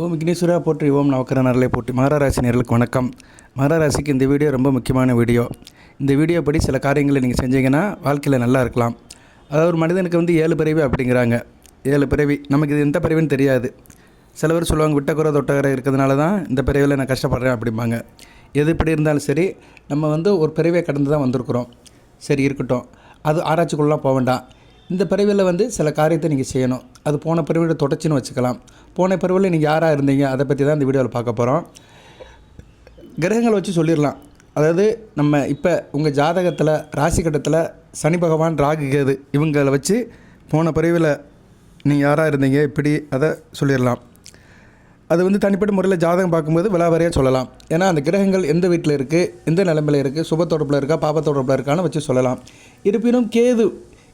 ஓம் விக்னேஸ்வரா போற்றி, ஓம் நவக்கரனர்களை போற்றி. மகர ராசி நேயர்களுக்கு வணக்கம். மகர ராசிக்கு இந்த வீடியோ ரொம்ப முக்கியமான வீடியோ. இந்த வீடியோ படி சில காரியங்களை நீங்கள் செஞ்சீங்கன்னா வாழ்க்கையில் நல்லா இருக்கலாம். அதாவது ஒரு மனிதனுக்கு 7 பிறவி அப்படிங்கிறாங்க. 7 பிறவி, நமக்கு இது எந்த பிறவின்னு தெரியாது. சில பேர் சொல்லுவாங்க விட்டக்குறை தொட்டக்குறை இருக்கிறதுனால தான் இந்த பிறவியில் நான் கஷ்டப்படுறேன் அப்படிம்பாங்க. எது இப்படி இருந்தாலும் சரி, நம்ம ஒரு பிறவியை கடந்து தான் வந்திருக்கிறோம். சரி இருக்கட்டும், அது ஆராய்ச்சிக்குள்ளலாம் போக வேண்டாம். இந்த பிறவியில் சில காரியத்தை நீங்கள் செய்யணும். அது போன பிறவியோட தொடர்ச்சின்னு வச்சுக்கலாம். போன பிறவியில் நீங்கள் யாராக இருந்தீங்க அதை பற்றி தான் இந்த வீடியோவில் பார்க்க போகிறோம். கிரகங்களை வச்சு சொல்லிடலாம். அதாவது நம்ம இப்போ உங்கள் ஜாதகத்தில் ராசி கட்டத்தில் சனி பகவான், ராகு, கேது இவங்களை வச்சு போன பிறவியில் நீங்கள் யாராக இருந்தீங்க இப்படி அதை சொல்லிடலாம். அது தனிப்பட்ட முறையில் ஜாதகம் பார்க்கும்போது விலாவரியாக சொல்லலாம். ஏன்னா அந்த கிரகங்கள் எந்த வீட்டில் இருக்குது, எந்த நிலைமையில் இருக்குது, சுபத்தொடர்பில் இருக்கா, பாபத்தொடர்பில் இருக்கான்னு வச்சு சொல்லலாம். இருப்பினும்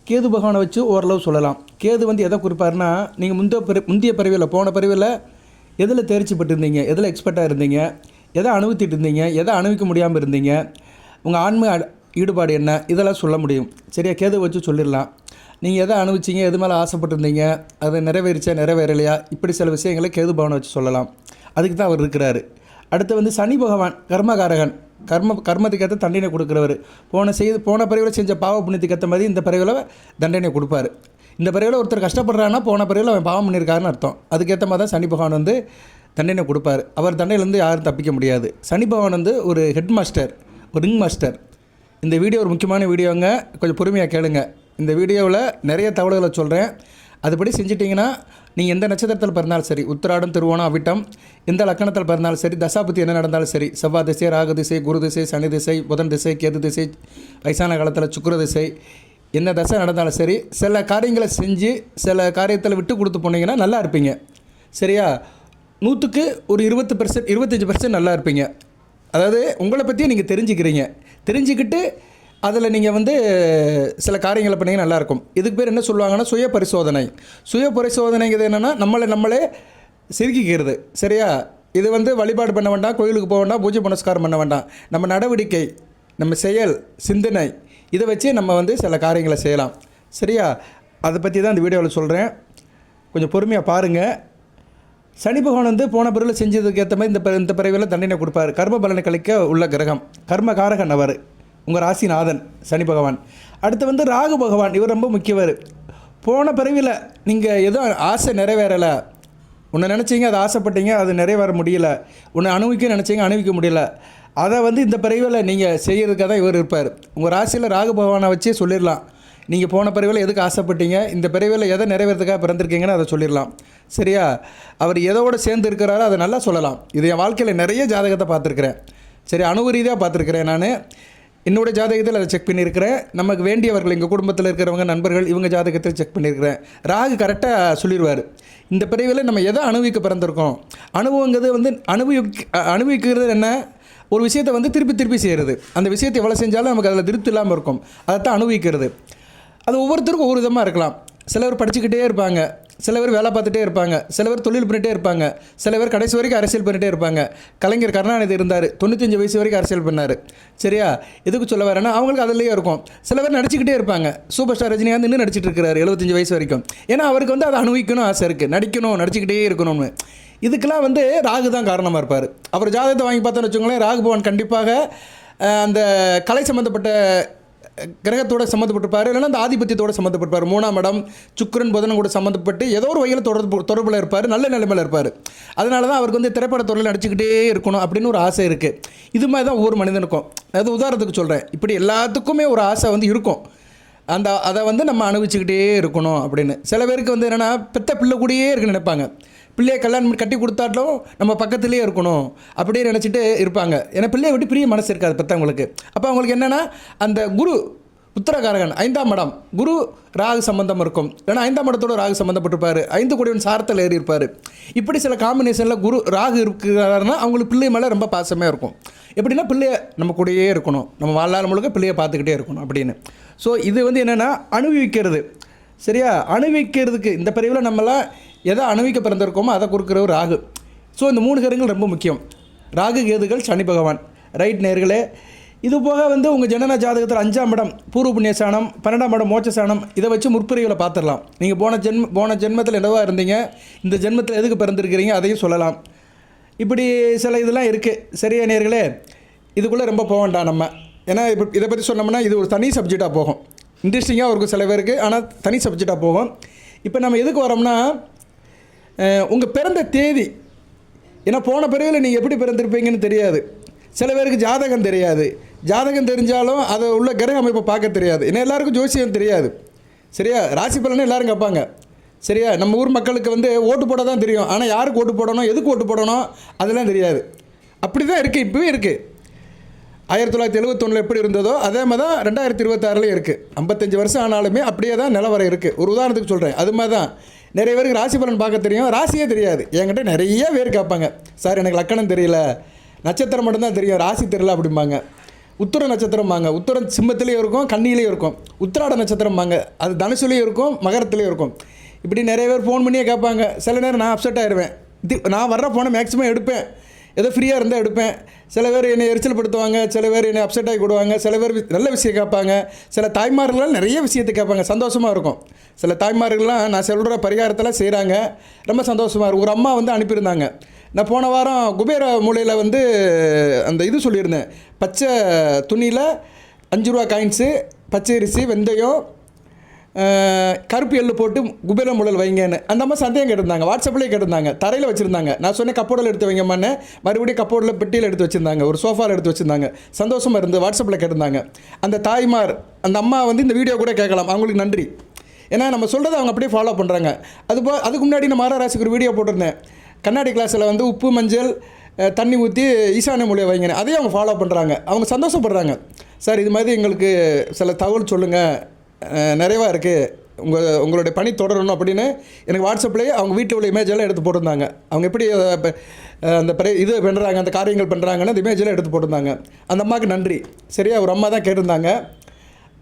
கேது பகவானை வச்சு ஓரளவு சொல்லலாம். கேது எதை குறிப்பாருன்னா, நீங்கள் முந்தைய பிறவியில் போன பிறவியில் எதில் தேர்ச்சி பெற்றிருந்தீங்க, எதில் எக்ஸ்பர்ட்டாக இருந்தீங்க, எதை அனுபவித்துட்டு இருந்தீங்க, எதை அனுபவிக்க முடியாமல் இருந்தீங்க, உங்கள் ஆன்மீக ஈடுபாடு என்ன, இதெல்லாம் சொல்ல முடியும். சரியா, கேது வச்சு சொல்லிடலாம். நீங்கள் எதை அனுபவிச்சிங்க, எது மேலே ஆசைப்பட்டிருந்தீங்க, அது நிறைவேறிச்சா நிறைவேறலையா, இப்படி சில விஷயங்களை கேது பகவானை வச்சு சொல்லலாம். அதுக்கு தான் அவர் இருக்கிறாரு. அடுத்து சனி பகவான் கர்மகாரகன், கர்மத்துக்கு ஏற்ற தண்டனை கொடுக்குறவர். போன பிறவியில் செஞ்ச பாவ புண்ணியத்துக்கு ஏற்ற மாதிரி இந்த பிறவியில் தண்டனை கொடுப்பார். இந்த பிறவியில் ஒருத்தர் கஷ்டப்படுறான்னா போன பிறவியில் அவன் பாவம் பண்ணியிருக்காருன்னு அர்த்தம். அதுக்கேற்ற மாதிரி தான் சனி பகவான் தண்டனை கொடுப்பார். அவர் தண்டனையிலேருந்து யாரும் தப்பிக்க முடியாது. சனி பகவான் ஒரு ஹெட் மாஸ்டர், ஒரு ரிங் மாஸ்டர். இந்த வீடியோ ஒரு முக்கியமான வீடியோங்க, கொஞ்சம் பொறுமையாக கேளுங்க. இந்த வீடியோவில் நிறைய தகவல்களை சொல்கிறேன். அதுபடி செஞ்சிட்டிங்கன்னா நீங்கள் எந்த நட்சத்திரத்தில் பிறந்தாலும் சரி, உத்திராடம், திருவோணம், அவிட்டம், எந்த லக்கணத்தில் பிறந்தாலும் சரி, தசாபதி என்ன நடந்தாலும் சரி, செவ்வாய் திசை, ராகு திசை, குரு திசை, சனி திசை, புதன் திசை, கேது திசை, வயசான காலத்தில் சுக்கிர திசை, என்ன தசை நடந்தாலும் சரி, சில காரியங்களை செஞ்சு சில காரியத்தில் விட்டு கொடுத்து போனீங்கன்னா நல்லா இருப்பீங்க. சரியா, 100க்கு ஒரு 20%, 25% நல்லா இருப்பீங்க. அதாவது உங்களை பற்றியும் நீங்கள் தெரிஞ்சுக்கிட்டு அதில் நீங்கள் சில காரியங்களை பண்ணிங்கன்னா நல்லாயிருக்கும். இதுக்கு பேர் என்ன சொல்லுவாங்கன்னா சுய பரிசோதனைங்கிறது என்னென்னா நம்மளே செதுக்கிக்கிறது. சரியா, இது வழிபாடு பண்ண வேண்டாம், கோயிலுக்கு போக வேண்டாம், பூஜை புனஸ்காரம் பண்ண வேண்டாம். நம்ம நடவடிக்கை, நம்ம செயல், சிந்தனை, இதை வச்சு நம்ம சில காரியங்களை செய்யலாம். சரியா, அதை பற்றி தான் இந்த வீடியோவில் சொல்கிறேன். கொஞ்சம் பொறுமையாக பாருங்கள். சனி பகவான் போன பிறவியில் செஞ்சதுக்கு ஏற்ற மாதிரி இந்த பிறவியில் தண்டனை கொடுப்பார். கர்ம பலனை கழிக்க உள்ள கிரகம், கர்மகாரகன் அவர், உங்கள் ராசிநாதன் சனி பகவான். அடுத்து ராகு பகவான், இவர் ரொம்ப முக்கியவர். போன பிறவியில் நீங்கள் எதுவும் ஆசை நிறைவேறலை, உன்னை நினச்சிங்க அதை ஆசைப்பட்டீங்க, அது நிறைவேற முடியல, உன்னை அனுபவிக்க நினச்சிங்க அனுபவிக்க முடியல, அதை இந்த பிறவியில் நீங்கள் செய்கிறதுக்காக தான் இவர் இருப்பார். உங்கள் ராசியில் ராகு பகவானை வச்சே சொல்லிடலாம். நீங்கள் போன பிறவியில் எதுக்கு ஆசைப்பட்டீங்க, இந்த பிறவியில் எதை நிறைவேறதுக்காக பிறந்திருக்கீங்கன்னு அதை சொல்லிடலாம். சரியா, அவர் எதோடு சேர்ந்து இருக்கிறாரோ அதை நல்லா சொல்லலாம். இது என் வாழ்க்கையில் நிறைய ஜாதகத்தை பார்த்துருக்குறேன். சரி, அனுபவ ரீதியாக பார்த்துருக்குறேன். நான் என்னோடய ஜாதகத்தில் அதை செக் பண்ணியிருக்கிறேன். நமக்கு வேண்டியவர்கள், எங்கள் குடும்பத்தில் இருக்கிறவங்க, நண்பர்கள், இவங்க ஜாதகத்தில் செக் பண்ணியிருக்கிறேன். ராகு கரெக்டாக சொல்லிடுவார். இந்த பிறவியில் நம்ம எதை அனுபவிக்க பிறந்திருக்கோம். அனுபவங்கிறது அனுபவிக்கிறது என்ன, ஒரு விஷயத்தை திருப்பி செய்கிறது. அந்த விஷயத்தை எவ்வளோ செஞ்சாலும் நமக்கு அதில் திருப்தி இல்லாமல் இருக்கும். அதைத்தான் அனுபவிக்கிறது. அது ஒவ்வொருத்தருக்கும் ஒவ்வொரு விதமாக இருக்கலாம். சில பேர் படிச்சுக்கிட்டே இருப்பாங்க, சில பேர் வேலை பார்த்துட்டே இருப்பாங்க, சில பேர் தொழில் பண்ணிகிட்டே இருப்பாங்க, சில பேர் கடைசி வரைக்கும் அரசியல் பண்ணிகிட்டே இருப்பாங்க. கலைஞர் கருணாநிதி இருந்தார், 95 வயசு வரைக்கும் அரசியல் பண்ணார். சரியா, எதுக்கு சொல்ல வரேன்னா அவங்களுக்கு அதிலேயே இருக்கும். சில பேர் நடிச்சுக்கிட்டே இருப்பாங்க. சூப்பர் ஸ்டார் ரஜினிகாந்த் இன்னும் நடிச்சிட்டு இருக்கிறார் 75 வயசு வரைக்கும். ஏன்னா அவருக்கு அதை அனுபவிக்கணும் ஆசை இருக்குது, நடிச்சுக்கிட்டே இருக்கணும்னு. இதுக்கெல்லாம் ராகு தான் காரணமாக இருப்பார். அவர் ஜாதகத்தை வாங்கி பார்த்தோன்னு வச்சுக்கோங்களேன், ராகு பகவான் கண்டிப்பாக அந்த கலை சம்மந்தப்பட்ட கிரகத்தோடு சம்மந்தப்பட்டிருப்பார், இல்லைன்னா அந்த ஆதிபத்தியத்தோடு சம்மந்தப்பட்டிருப்பார். 3ஆம் இடம் சுக்கிரன் புதன் கூட சம்மந்தப்பட்டு ஏதோ ஒரு வகையில் தொடர்பில் இருப்பார், நல்ல நிலைமையில் இருப்பார். அதனால தான் அவருக்கு திரைப்படத்துறையில் நடிச்சுக்கிட்டே இருக்கணும் அப்படின்னு ஒரு ஆசை இருக்குது. இது மாதிரி தான் ஒவ்வொரு மனிதனுக்கும். அதாவது உதாரணத்துக்கு சொல்கிறேன், இப்படி எல்லாத்துக்குமே ஒரு ஆசை இருக்கும். அதை நம்ம அனுபவிச்சுக்கிட்டே இருக்கணும் அப்படின்னு. சில பேருக்கு என்னென்னா பெத்த பிள்ளை கூடயே இருக்குன்னு நினைப்பாங்க. பிள்ளையை கல்யாணம் கட்டி கொடுத்தாட்டும் நம்ம பக்கத்துலேயே இருக்கணும் அப்படின்னு நினச்சிட்டு இருப்பாங்க. ஏன்னா பிள்ளையை விட்டு பிரிய மனசு இருக்காது பெற்றவங்களுக்கு. அப்போ அவங்களுக்கு என்னென்னா அந்த குரு உத்தரகாரகன் 5ஆம் இடம் குரு ராகு சம்பந்தம் இருக்கும். ஏன்னா 5ஆம் இடத்தோட ராகு சம்மந்தப்பட்டிருப்பார், 5 கோடியின் சாரத்தில் ஏறி இருப்பார். இப்படி சில காம்பினேஷனில் குரு ராகு இருக்கிறாருன்னா அவங்களுக்கு பிள்ளை மேலே ரொம்ப பாசமாக இருக்கும். எப்படின்னா பிள்ளைய நம்ம கூடயே இருக்கணும், நம்ம வாழ்நாள் முழுக்க பிள்ளையை பார்த்துக்கிட்டே இருக்கணும் அப்படின்னு. ஸோ இது என்னென்னா அனுபவிக்கிறது. சரியா, அனுபவிக்கிறதுக்கு இந்த பிரிவில் நம்மளாம் எதை அனுபவிக்க பிறந்திருக்கோமோ அதை கொடுக்குற ஒரு ராகு. ஸோ இந்த 3 கிரகங்கள் ரொம்ப முக்கியம். ராகு, கேதுகள், சனி பகவான். ரைட் நேர்களே, இது போக வந்து உங்கள் ஜனன ஜாதகத்தில் 5ஆம் இடம் பூர்வ புண்ணியஸ்தானம், 12ஆம் இடம் மோட்சஸ்தானம், இதை வச்சு முற்பிரிவுகளை பார்த்துடலாம். நீங்கள் போன ஜென்மத்தில் என்னவா இருந்தீங்க, இந்த ஜென்மத்தில் எதுக்கு பிறந்திருக்கிறீங்க அதையும் சொல்லலாம். இப்படி சில இதெல்லாம் இருக்குது. சரியா நேயர்களே, இதுக்குள்ளே ரொம்ப போக வேண்டாம் நம்ம. ஏன்னா இப்போ இதை பற்றி சொன்னோம்னா இது ஒரு தனி சப்ஜெக்டாக போகும். இன்ட்ரெஸ்டிங்காக இருக்கும் சில பேருக்கு, ஆனால் தனி சப்ஜெக்டாக போகும். இப்போ நம்ம எதுக்கு வரோம்னா, உங்கள் பிறந்த தேதி, ஏன்னா போன பிறவியில் நீங்கள் எப்படி பிறந்திருப்பீங்கன்னு தெரியாது. சில பேருக்கு ஜாதகம் தெரியாது. ஜாதகம் தெரிஞ்சாலும் அதை உள்ள கிரக அமைப்பை பார்க்க தெரியாது. ஏன்னா எல்லாருக்கும் ஜோசியம் தெரியாது. சரியா, ராசி பலன்னு எல்லோரும் கேட்பாங்க. சரியா, நம்ம ஊர் மக்களுக்கு வந்து ஓட்டு போட தான் தெரியும். ஆனால் யாருக்கு ஓட்டு போடணும், எதுக்கு ஓட்டு போடணும் அதெல்லாம் தெரியாது. அப்படி தான் இருக்குது, இப்போவே இருக்குது. 1971 எப்படி இருந்ததோ அதே மாதிரி தான் 2026 இருக்குது. 55 வருஷம் ஆனாலுமே அப்படியே தான் நிலவரம் இருக்குது. ஒரு உதாரணத்துக்கு சொல்கிறேன். அது மாதிரி தான் நிறைய பேருக்கு ராசி பலன் பார்க்க தெரியும், ராசியே தெரியாது. என்கிட்ட நிறைய பேர் கேட்பாங்க, சார் எனக்கு லக்கணம் தெரியல, நட்சத்திரம் மட்டும்தான் தெரியும், ராசி தெரியல அப்படிம்பாங்க. உத்திர நட்சத்திரம்பாங்க, உத்திரம் சிம்மத்திலையும் இருக்கும், கன்னியிலையும் இருக்கும். உத்திராட நட்சத்திரம்பாங்க, அது தனுசுலேயும் இருக்கும், மகரத்துலேயும் இருக்கும். இப்படி நிறைய பேர் ஃபோன் பண்ணியே கேட்பாங்க. சில நேரம் நான் அப்செட் ஆகிடுவேன். நான் வர்ற ஃபோனை மேக்ஸிமம் எடுப்பேன், ஏதோ ஃப்ரீயாக இருந்தால் எடுப்பேன். சில பேர் என்னை எரிச்சல் படுத்துவாங்க, சில பேர் என்னை அப்செட் ஆகி கொடுவாங்க, சில பேர் நல்ல விஷயம் கேட்பாங்க. சில தாய்மார்கள்லாம் நிறைய விஷயத்தை கேட்பாங்க, சந்தோஷமாக இருக்கும். சில தாய்மார்கள்லாம் நான் சொல்கிற பரிகாரத்தில் செய்கிறாங்க, ரொம்ப சந்தோஷமாக இருக்கும். ஒரு அம்மா வந்து அனுப்பியிருந்தாங்க. நான் போன வாரம் குபேர மூலையில் வந்து அந்த இது சொல்லியிருந்தேன், பச்சை துணியில் 5 ரூபா காயின்ஸு, பச்சை அரிசி, வெந்தயம், கருப்பு எள்ளு போட்டு குபேர மூலையில் வைங்கன்னு. அந்த அம்மா சந்தேகம் கேட்டிருந்தாங்க, வாட்ஸ்அப்லேயே கேட்டிருந்தாங்க, தரையில் வச்சுருந்தாங்க. நான் சொன்னேன் கப்போர்டில் எடுத்து வைங்கம்மான்னு, மறுபடியும் கப்போர்டில் பெட்டியில் எடுத்து வச்சுருந்தாங்க, ஒரு சோஃபாவில் எடுத்து வச்சுருந்தாங்க. சந்தோஷமாக இருந்து வாட்ஸ்அப்பில் கேட்டிருந்தாங்க. அந்த தாய்மார், அந்த அம்மா வந்து இந்த வீடியோ கூட கேட்கலாம், அவங்களுக்கு நன்றி. ஏன்னா நம்ம சொல்கிறத அவங்க அப்படியே ஃபாலோ பண்ணுறாங்க. அதுக்கு முன்னாடி நான் மகர ராசிக்கு ஒரு வீடியோ போட்டிருந்தேன். கண்ணாடி கிளாஸில் வந்து உப்பு மஞ்சள் தண்ணி ஊற்றி ஈசானிய மூலையை வைங்கன்னு, அதையும் அவங்க ஃபாலோ பண்ணுறாங்க. அவங்க சந்தோஷப்படுறாங்க. சார் இது மாதிரி எங்களுக்கு சில தகவல் சொல்லுங்கள், நிறைவாக இருக்குது, உங்களுடைய பணி தொடரணும் அப்படின்னு எனக்கு வாட்ஸ்அப்லேயே அவங்க வீட்டில் உள்ள இமேஜெல்லாம் எடுத்து போட்டிருந்தாங்க. அவங்க எப்படி அந்த இது பண்ணுறாங்க, அந்த காரியங்கள் பண்ணுறாங்கன்னு அந்த இமேஜெல்லாம் எடுத்து போட்டிருந்தாங்க. அந்த அம்மாவுக்கு நன்றி. சரியா, ஒரு அம்மா தான் கேட்டிருந்தாங்க.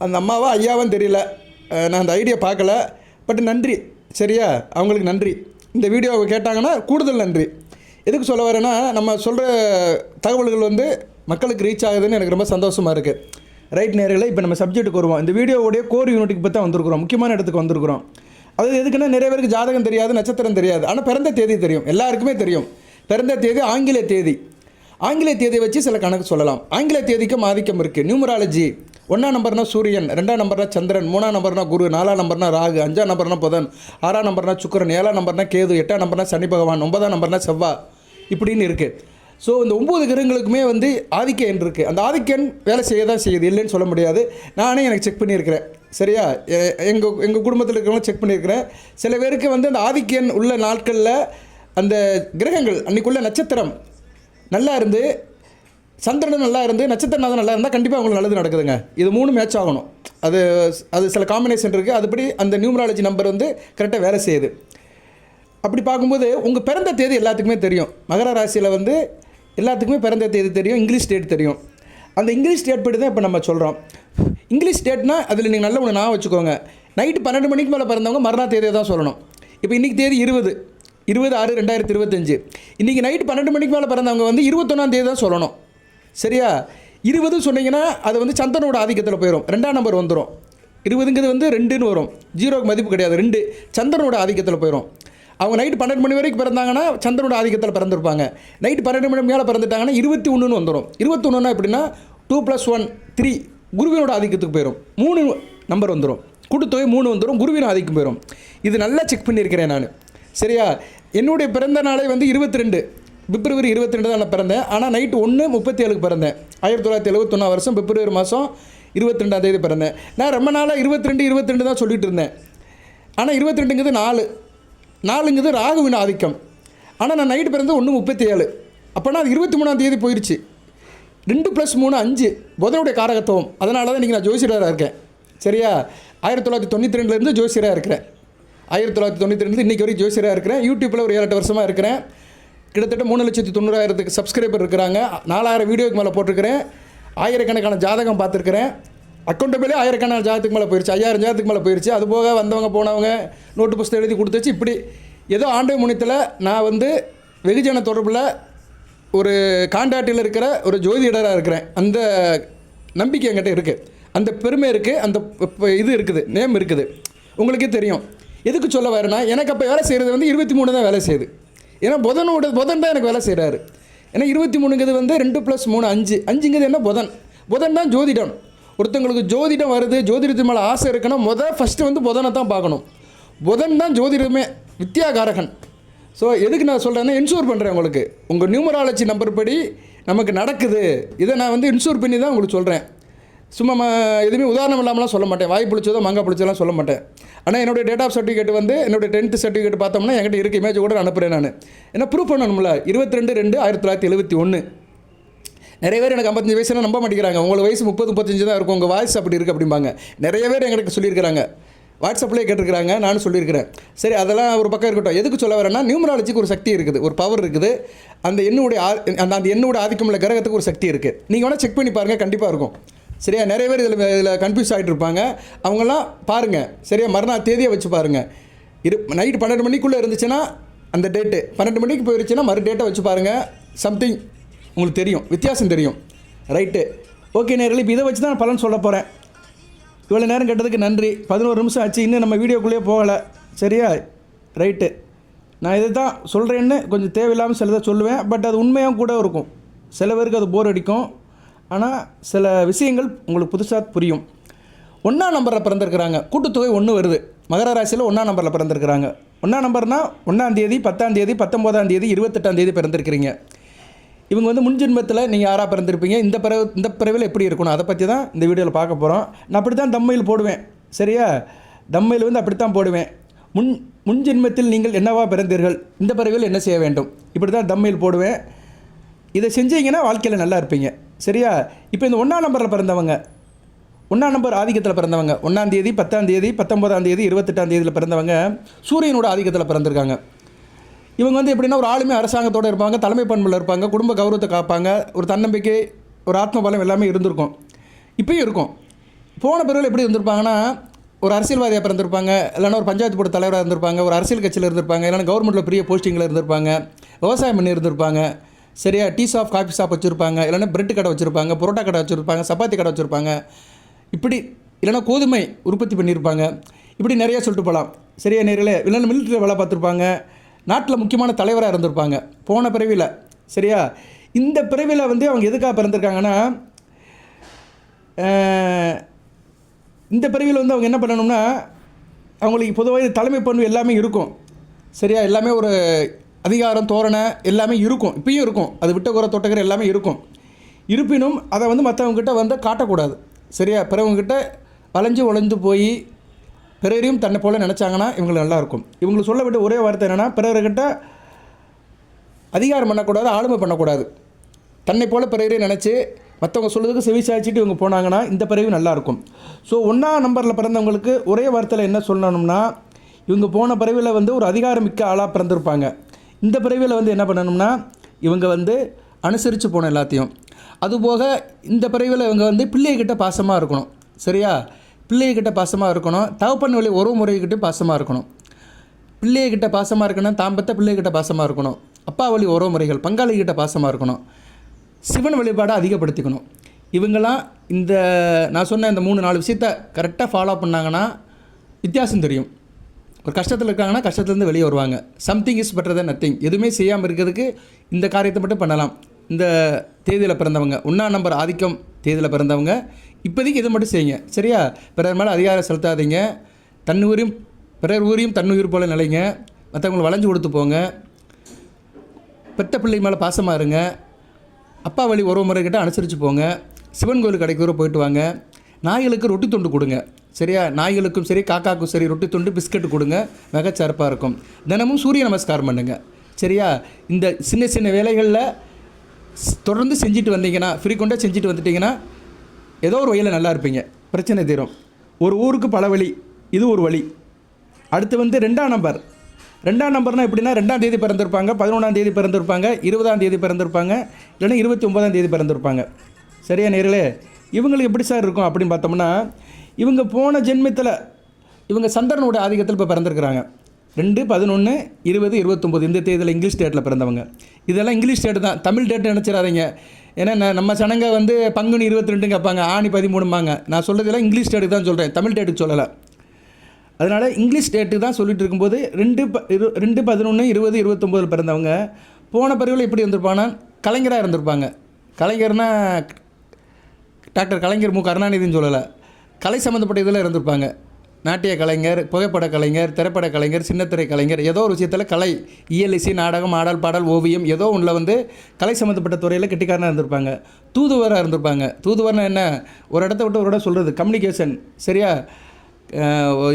அந்த அம்மாவா ஐயாவும் தெரியல, நான் அந்த ஐடியா பார்க்கல, பட் நன்றி. சரியா, அவங்களுக்கு நன்றி. இந்த வீடியோவை கேட்டாங்கன்னா கூடுதல் நன்றி. எதுக்கு சொல்ல வரேன்னா, நம்ம சொல்கிற தகவல்கள் வந்து மக்களுக்கு ரீச் ஆகுதுன்னு எனக்கு ரொம்ப சந்தோஷமாக இருக்குது. ரைட் நேரங்களே, இப்போ நம்ம சப்ஜெக்ட்டுக்கு வருவோம். இந்த வீடியோவுடைய கோர் யூனிட்டுக்கு பற்றி தான் வந்திருக்கிறோம், முக்கியமான இடத்துக்கு வந்திருக்கிறோம். அது எதுக்குன்னா, நிறைய பேருக்கு ஜாதகம் தெரியாது, நட்சத்திரம் தெரியாது, ஆனால் பிறந்த தேதி தெரியும். எல்லாருக்குமே தெரியும். பிறந்த தேதி ஆங்கில தேதி. ஆங்கில தேதியை வச்சு சில கணக்கு சொல்லலாம். ஆங்கில தேதிக்கும் ஆதிக்கம் இருக்குது. நியூமராலஜி 1ஆம் நம்பர்னா சூரியன், 2ஆம் நம்பர்னா சந்திரன், 3ஆம் நம்பர்னா குரு, 4ஆம் நம்பர்னா ராகு, 5ஆம் நம்பர்னா புதன், 6ஆம் நம்பர்னா சுக்கிரன், 7ஆம் நம்பர்னா கேது, 8ஆம் நம்பர்னா சனி பகவான், 9ஆம் நம்பர்னா செவ்வாய், இப்படின்னு இருக்குது. ஸோ இந்த 9 கிரகங்களுக்குமே வந்து ஆதிக்க எண் இருக்குது. அந்த ஆதிக்க எண் வேலை செய்ய தான் செய்யுது, இல்லைன்னு சொல்ல முடியாது. நானே எனக்கு செக் பண்ணியிருக்கிறேன். சரியா, எங்கள் குடும்பத்தில் இருக்கிறவங்க செக் பண்ணியிருக்கிறேன். சில பேருக்கு வந்து அந்த ஆதிக்க எண் உள்ள நாட்களில் அந்த கிரகங்கள் அன்றைக்குள்ள நட்சத்திரம் நல்லா இருந்து, சந்திரன் நல்லா இருந்து, நட்சத்திரநாதன் நல்லா இருந்தால் கண்டிப்பாக அவங்களுக்கு நல்லது நடக்குதுங்க. இது 3 மேட்ச் ஆகணும். அது சில காம்பினேஷன் இருக்குது. அதுபடி அந்த நியூமராலஜி நம்பர் வந்து கரெக்டாக வேலை செய்யுது. அப்படி பார்க்கும்போது உங்கள் பிறந்த தேதி எல்லாத்துக்குமே தெரியும். மகர ராசியில் வந்து எல்லாத்துக்குமே பிறந்த தேதி தெரியும், இங்கிலீஷ் டேட் தெரியும். அந்த இங்கிலீஷ் டேட் படி தான் இப்போ நம்ம சொல்கிறோம். இங்கிலீஷ் டேட்னால் அதில் நீங்கள் நல்ல ஒன்று நான் வச்சுக்கோங்க. நைட்டு 12 மணிக்கு மேலே பிறந்தவங்க மறுநாள் தேதியை தான் சொல்லணும். இப்போ இன்றைக்கி தேதி 20/6/2025. இன்றைக்கி நைட்டு 12 மணிக்கு மேலே பிறந்தவங்க வந்து 21ஆம் தேதி தான் சொல்லணும். சரியா, 20 சொன்னீங்கன்னா அது வந்து சந்திரனோட ஆதிக்கத்தில் போயிடும், 2ஆம் நம்பர் வந்துடும். 20ங்கிறது வந்து 2ன்னு வரும், 0க்கு மதிப்பு கிடையாது, 2 சந்திரனோட ஆதிக்கத்தில் போயிடும். அவங்க நைட்டு 12 மணி வரைக்கும் பிறந்தாங்கன்னா சந்திரனோட ஆதிக்கத்தில் பிறந்திருப்பாங்க. நைட்டு 12 மணி மேலே பிறந்துட்டாங்கன்னா 21ன்னு வந்துடும். 21ன்னா எப்படின்னா 2 + 1 3, குருவினோட ஆதிக்கத்துக்கு போயிடும். 3 நம்பர் வந்துடும், கூட்டுத்தொகை 3 வந்துடும், குருவின் ஆதிக்கம் போயிடும். இது நல்லா செக் பண்ணியிருக்கிறேன் நான். சரியா, என்னுடைய பிறந்த நாளை வந்து 22 பிப்ரவரி 22 தான் நான் பிறந்தேன். ஆனால் நைட்டு 1:37க்கு பிறந்தேன். 1971 வருஷம் பிப்ரவரி மாதம் 22ஆம் தேதி பிறந்தேன். நான் ரொம்ப நாளாக 22 தான் சொல்லிகிட்டு இருந்தேன். ஆனால் 22ங்கிறது 4ங்கிறது ராகுவின் ஆதிக்கம். ஆனால் நான் நைட்டு பிறந்தது 1:37. அப்போனா அது 23ஆம் தேதி போயிடுச்சு. 2 + 3 5 புதனுடைய காரகத்துவம். அதனால தான் இன்றைக்கி நான் ஜோசியராக இருக்கேன். சரியா, 1992 ஜோசியராக இருக்கிறேன். 1992 இன்றைக்கி வரைக்கும் ஜோசியராக இருக்கிறேன். யூடியூப்பில் ஒரு 7-8 வருஷமாக இருக்கிறேன். கிட்டத்தட்ட 3,90,000 சப்ஸ்கிரைபர் இருக்கிறாங்க. 4,000 வீடியோக்கு மேலே போட்டிருக்கிறேன். ஆயிரக்கணக்கான ஜாதகம் பார்த்துருக்கிறேன். அக்கௌண்டபிளே ஆயிரக்கணக்கான ஜாதகத்துக்கு மேலே போயிடுச்சு, 5000 ஜாதகத்துக்கு மேலே போயிடுச்சு. அதுபோக வந்தவங்க போனவங்க நோட்டு புஸ்தகம் எழுதி கொடுத்துச்சு. இப்படி ஏதோ ஆண்டை முனித்தில் நான் வந்து வெகுஜன தொடர்பில் ஒரு காண்டாக்டில் இருக்கிற ஒரு ஜோதிடராக இருக்கிறேன். அந்த நம்பிக்கை என்கிட்ட இருக்குது, அந்த பெருமை இருக்குது, அந்த இது இருக்குது, நேம் இருக்குது. உங்களுக்கே தெரியும். எதுக்கு சொல்ல வரேன்னா, எனக்கு அப்போ வேலை செய்கிறது வந்து 23 தான் வேலை செய்யுது. ஏன்னா புதன் தான் எனக்கு வேலை செய்கிறாரு. ஏன்னா 23ங்கிறது வந்து 2 + 3 5, 5ங்கிறது என்ன புதன் தான் ஜோதிடம். ஒருத்தங்களுக்கு ஜோதிடம் வருது, ஜோதிடத்து மேலே ஆசை இருக்குன்னா ஃபஸ்ட்டு வந்து புதனை தான் பார்க்கணும். புதன் தான் ஜோதிடமே, வித்யாகாரகன். ஸோ எதுக்கு நான் சொல்கிறேன்னா, இன்சூர் பண்ணுறேன் உங்களுக்கு. உங்கள் நியூமராலஜி நம்பர் படி நமக்கு நடக்குது, இதை நான் வந்து இன்சூர் பண்ணி தான் உங்களுக்கு சொல்கிறேன். சும்மா எதுவுமே உதாரணம் இல்லாமலாம் சொல்ல மாட்டேன். வாய் பிடிச்சதோ மாங்காய் பிடிச்சதெல்லாம் சொல்ல மாட்டேன். ஆனால் என்னுடைய டேட் ஆஃப் சர்டிஃபிகேட் வந்து என்னுடைய 10th சர்டிஃபிகேட் பார்த்தோம்னா என்கிட்ட இருக்க இமேஜ் கூட அனுப்புகிறேன். நான் என்ன ப்ரூஃப் பண்ணணும்ல, 22/2/1971. நிறைய பேர் எனக்கு 55 வயசுலாம் நம்ப மாட்டேங்கிறாங்க. உங்கள் வயசு 30-35 தான் இருக்கும், உங்கள் வாய்ஸ் அப்படி இருக்குது அப்படிம்பாங்க. நிறைய பேர் எங்களுக்கு சொல்லியிருக்கிறாங்க, வாட்ஸ்அப்லேயே கேட்டிருக்கிறாங்க, நானும் சொல்லியிருக்கிறேன். சரி, அதெல்லாம் ஒரு பக்கம் இருக்கட்டும். எதுக்கு சொல்ல வரேன்னா, நியூமராலஜிக்கு ஒரு சக்தி இருக்குது, ஒரு பவர் இருக்குது. அந்த எண்ணோட ஆதிக்கம் உள்ள கிரகத்துக்கு ஒரு சக்தி இருக்குது. நீங்கள் வேணால் செக் பண்ணி பாருங்கள், கண்டிப்பாக இருக்கும். சரியா? நிறைய பேர் இதில் கன்ஃபியூஸ் ஆகிட்டு இருப்பாங்க. அவங்களாம் பாருங்கள், சரியா? மறுநாள் தேதியை வச்சு பாருங்கள். நைட்டு 12 மணிக்குள்ளே இருந்துச்சுன்னா அந்த டேட்டு, 12 மணிக்கு போயிருச்சுன்னா மறு டேட்டை வச்சு பாருங்கள். சம்திங் உங்களுக்கு தெரியும், வித்தியாசம் தெரியும். ரைட்டு, ஓகே நேரில். இப்போ இதை வச்சு தான் நான் பலன் சொல்ல போகிறேன். இவ்வளோ நேரம் கேட்டதுக்கு நன்றி. 11 நிமிஷம் ஆச்சு, இன்னும் நம்ம வீடியோக்குள்ளேயே போகலை. சரியா? ரைட்டு, நான் இதை தான் சொல்கிறேன்னு கொஞ்சம் தேவையில்லாமல் சிலதை சொல்லுவேன். பட் அது உண்மையாக கூட இருக்கும். சில பேருக்கு அது போர் அடிக்கும். ஆனால் சில விஷயங்கள் உங்களுக்கு புதுசாக புரியும். 1ஆம் நம்பரில் பிறந்திருக்கிறாங்க, கூட்டுத்தொகை 1 வருது. மகர ராசியில் 1ஆம் நம்பரில் பிறந்திருக்கிறாங்க. 1ஆம் நம்பர்னால் 1ஆம் தேதி, 10ஆம் தேதி, 19ஆம் தேதி, 28ஆம் தேதி பிறந்திருக்கிறீங்க. இவங்க வந்து முன்ஜென்மத்தில் நீங்கள் யாராக பிறந்திருப்பீங்க, இந்த பிறவியில் எப்படி இருக்கணும், அதை பற்றி தான் இந்த வீடியோவில் பார்க்க போகிறோம். நான் அப்படி தான் தம்மையில் போடுவேன். சரியா? தம்மையில் வந்து அப்படித்தான் போடுவேன். முன்ஜென்மத்தில் நீங்கள் என்னவா பிறந்தீர்கள், இந்த பிறவியில் என்ன செய்ய வேண்டும், இப்படி தான் தம்மையில் போடுவேன். இதை செஞ்சீங்கன்னா வாழ்க்கையில் நல்லா இருப்பீங்க. சரியா? இப்போ இந்த 1ஆம் நம்பரில் பிறந்தவங்க, 1ஆம் நம்பர் ஆதிக்கத்தில் பிறந்தவங்க, 1ஆம் தேதி, 10ஆம் தேதி, 19ஆம் தேதி, 28ஆம் தேதியில் பிறந்தவங்க சூரியனோட ஆதிக்கத்தில் பிறந்திருக்காங்க. இவங்க வந்து எப்படின்னா, ஒரு ஆளுமே அரசாங்கத்தோடு இருப்பாங்க, தலைமை பண்பில் இருப்பாங்க, குடும்ப கௌரவத்தை காப்பாங்க, ஒரு தன்னம்பிக்கை, ஒரு ஆத்ம பலம் எல்லாமே இருந்திருக்கும். இப்பயும் இருக்கும். போன பிறகு எப்படி இருந்திருப்பாங்கன்னா, ஒரு அரசியல்வாதியாக பிறந்திருப்பாங்க, இல்லைன்னா ஒரு பஞ்சாயத்து போர்டு தலைவராக இருந்திருப்பாங்க, ஒரு அரசியல் கட்சியில் இருந்திருப்பாங்க, இல்லைன்னா கவர்மெண்ட்டில் பெரிய போஸ்டிங்கில் இருந்திருப்பாங்க, விவசாயம் பண்ணி இருந்திருப்பாங்க. சரியா? டீ ஷாப், காஃபி ஷாப் வச்சுருப்பாங்க, இல்லைன்னா பிரெட் கடை வச்சுருப்பாங்க, புரோட்டா கடை வச்சுருப்பாங்க, சப்பாத்தி கடை வச்சுருப்பாங்க, இப்படி இல்லைன்னா கோதுமை உற்பத்தி பண்ணியிருப்பாங்க. இப்படி நிறையா சொல்லிட்டு போகலாம். சரியா நேரில்? இல்லைன்னா மிலிட்டரியில் வேலை பார்த்துருப்பாங்க, நாட்டில் முக்கியமான தலைவராக இருந்திருப்பாங்க போன பிறவியில். சரியா? இந்த பிறவியில் வந்து அவங்க எதுக்காக பிறந்திருக்காங்கன்னா, இந்த பிறவியில் வந்து அவங்க என்ன பண்ணணும்னா, அவங்களுக்கு பொதுவாக தலைமை பண்பு எல்லாமே இருக்கும். சரியா? எல்லாமே ஒரு அதிகாரம், தோரணை எல்லாமே இருக்கும், இப்பயும் இருக்கும். அது விட்ட குறை தொட்டக்கிற எல்லாமே இருக்கும். இருப்பினும் அதை வந்து மற்றவங்ககிட்ட வந்து காட்டக்கூடாது. சரியா? பிறவங்ககிட்ட வளைஞ்சு உழைந்து போய் பிறரையும் தன்னை போல் நினச்சாங்கன்னா இவங்களுக்கு நல்லாயிருக்கும். இவங்களுக்கு சொல்ல விட்டு ஒரே வார்த்தை என்னென்னா, பிறர்கிட்ட அதிகாரம் பண்ணக்கூடாது, ஆளுமை பண்ணக்கூடாது. தன்னை போல் பிறரையும் நினச்சி மற்றவங்க சொல்லுறதுக்கு செவி சாய்ச்சிட்டு இவங்க போனாங்கன்னா இந்த பிறவி நல்லாயிருக்கும். ஸோ 1ஆம் நம்பரில் பிறந்தவங்களுக்கு ஒரே வார்த்தையில் என்ன சொல்லணும்னா, இவங்க போன பிறவியில் வந்து ஒரு அதிகாரமிக்க ஆளாக பிறந்திருப்பாங்க. இந்த பிறவியில் வந்து என்ன பண்ணணும்னா, இவங்க வந்து அனுசரித்து போன எல்லாத்தையும். அதுபோக இந்த பிறவியில் இவங்க வந்து பிள்ளைகிட்ட பாசமாக இருக்கணும். சரியா? பிள்ளைகிட்ட பாசமாக இருக்கணும். தகப்பன் வழி ஒரு முறைகிட்ட பாசமாக இருக்கணும். பிள்ளைகிட்ட பாசமாக இருக்கணும், தாம்பத்த பிள்ளைகிட்ட பாசமாக இருக்கணும். அப்பா வழி உறவு முறைகள், பங்காளிகிட்ட பாசமாக இருக்கணும். சிவன் வழிபாடை அதிகப்படுத்திக்கணும். இவங்களாம் இந்த நான் சொன்ன இந்த 3-4 விஷயத்தை கரெக்டாக ஃபாலோ பண்ணாங்கன்னா வித்தியாசம் தெரியும். ஒரு கஷ்டத்தில் இருக்காங்கன்னா கஷ்டத்துலேருந்து வெளியே வருவாங்க. Something is better then nothing. எதுவுமே செய்யாமல் இருக்கிறதுக்கு இந்த காரியத்தை மட்டும் பண்ணலாம். இந்த தேதியில் பிறந்தவங்க, 1ஆம் நம்பர் ஆதிக்கம் தேதியில் பிறந்தவங்க இப்போதைக்கு இதை மட்டும் செய்யுங்க. சரியா? பிறர் மேலே அதிகாரம் செலுத்தாதீங்க. பிறர் ஊரையும் தன்னுயிர் போல் நிலைங்க. மற்றவங்களை வளைஞ்சு கொடுத்து போங்க. பெத்த பிள்ளை மேலே பாசமாக இருங்க. அப்பா வழி உறவு முறைகிட்ட அனுசரித்து போங்க. சிவன் கோயில் கடைக்கு கூட போயிட்டு வாங்க. நாய்களுக்கு ரொட்டி துண்டு கொடுங்க. சரியா? நாய்களுக்கும் சரி, காக்காக்கும் சரி ரொட்டி துண்டு, பிஸ்கட்டு கொடுங்க. மிகச்சிறப்பாக இருக்கும். தினமும் சூரிய நமஸ்காரம் பண்ணுங்கள். சரியா? இந்த சின்ன சின்ன வேலைகளில் தொடர்ந்து செஞ்சுட்டு வந்தீங்கன்னா, ஃப்ரீக்வெண்ட்டாக செஞ்சுட்டு வந்துட்டிங்கன்னா ஏதோ ஒரு வழியில் நல்லா இருப்பீங்க. பிரச்சனை தீரும். ஒரு ஊருக்கு பல வழி, இது ஒரு வழி. அடுத்து வந்து 2ஆம் நம்பர். 2ஆம் நம்பர்னால் எப்படின்னா, 2ஆம் தேதி பிறந்திருப்பாங்க, 11ஆம் தேதி பிறந்திருப்பாங்க, 20ஆம் தேதி பிறந்திருப்பாங்க, இல்லைன்னா 29ஆம் தேதி பிறந்திருப்பாங்க. சரியா நேர்களே? இவங்களுக்கு எப்படி சார் இருக்கும் அப்படின்னு பார்த்தோம்னா, இவங்க போன ஜென்மத்தில் இவங்க சந்திரனோட ஆதிக்கத்தில் இப்போ பிறந்திருக்கிறாங்க. 2, 11, 20, 29 இந்த தேதியில் இங்கிலீஷ் டேட்டில் பிறந்தவங்க. இதெல்லாம் இங்கிலீஷ் டேட்டு தான், தமிழ் டேட்டு நினச்சிடாதீங்க. ஏன்னா நம்ம சனங்க வந்து பங்குனி 22 கேட்பாங்க, ஆணி 13பாங்க. நான் சொல்கிறதெல்லாம் இங்கிலீஷ் டேட்டுக்கு தான் சொல்கிறேன், தமிழ் டேட்டுக்கு சொல்லலை. அதனால் இங்கிலீஷ் டேட்டுக்கு தான் சொல்லிட்டு இருக்கும்போது 2/11/2029 பிறந்தவங்க போன பிறகுல எப்படி இருந்திருப்பாங்கன்னா கலைஞராக இருந்திருப்பாங்க. கலைஞர்னால் டாக்டர் கலைஞர் மு கருணாநிதினு சொல்லலை, கலை சம்மந்தப்பட்ட இதில் இருந்திருப்பாங்க. நாட்டிய கலைஞர், புகைப்பட கலைஞர், திரைப்பட கலைஞர், சின்னத்திரை கலைஞர், ஏதோ ஒரு விஷயத்தில் கலை, இயல், இசை, நாடகம், ஆடல், பாடல், ஓவியம், ஏதோ ஒன்றில் வந்து கலை சம்மந்தப்பட்ட துறையில் கெட்டிக்காரனாக இருந்திருப்பாங்க. தூதுவராக இருந்திருப்பாங்க. தூதுவர்னா என்ன, ஒரு இடத்த விட்டு ஒரு இடம் சொல்கிறது, கம்யூனிகேஷன், சரியா,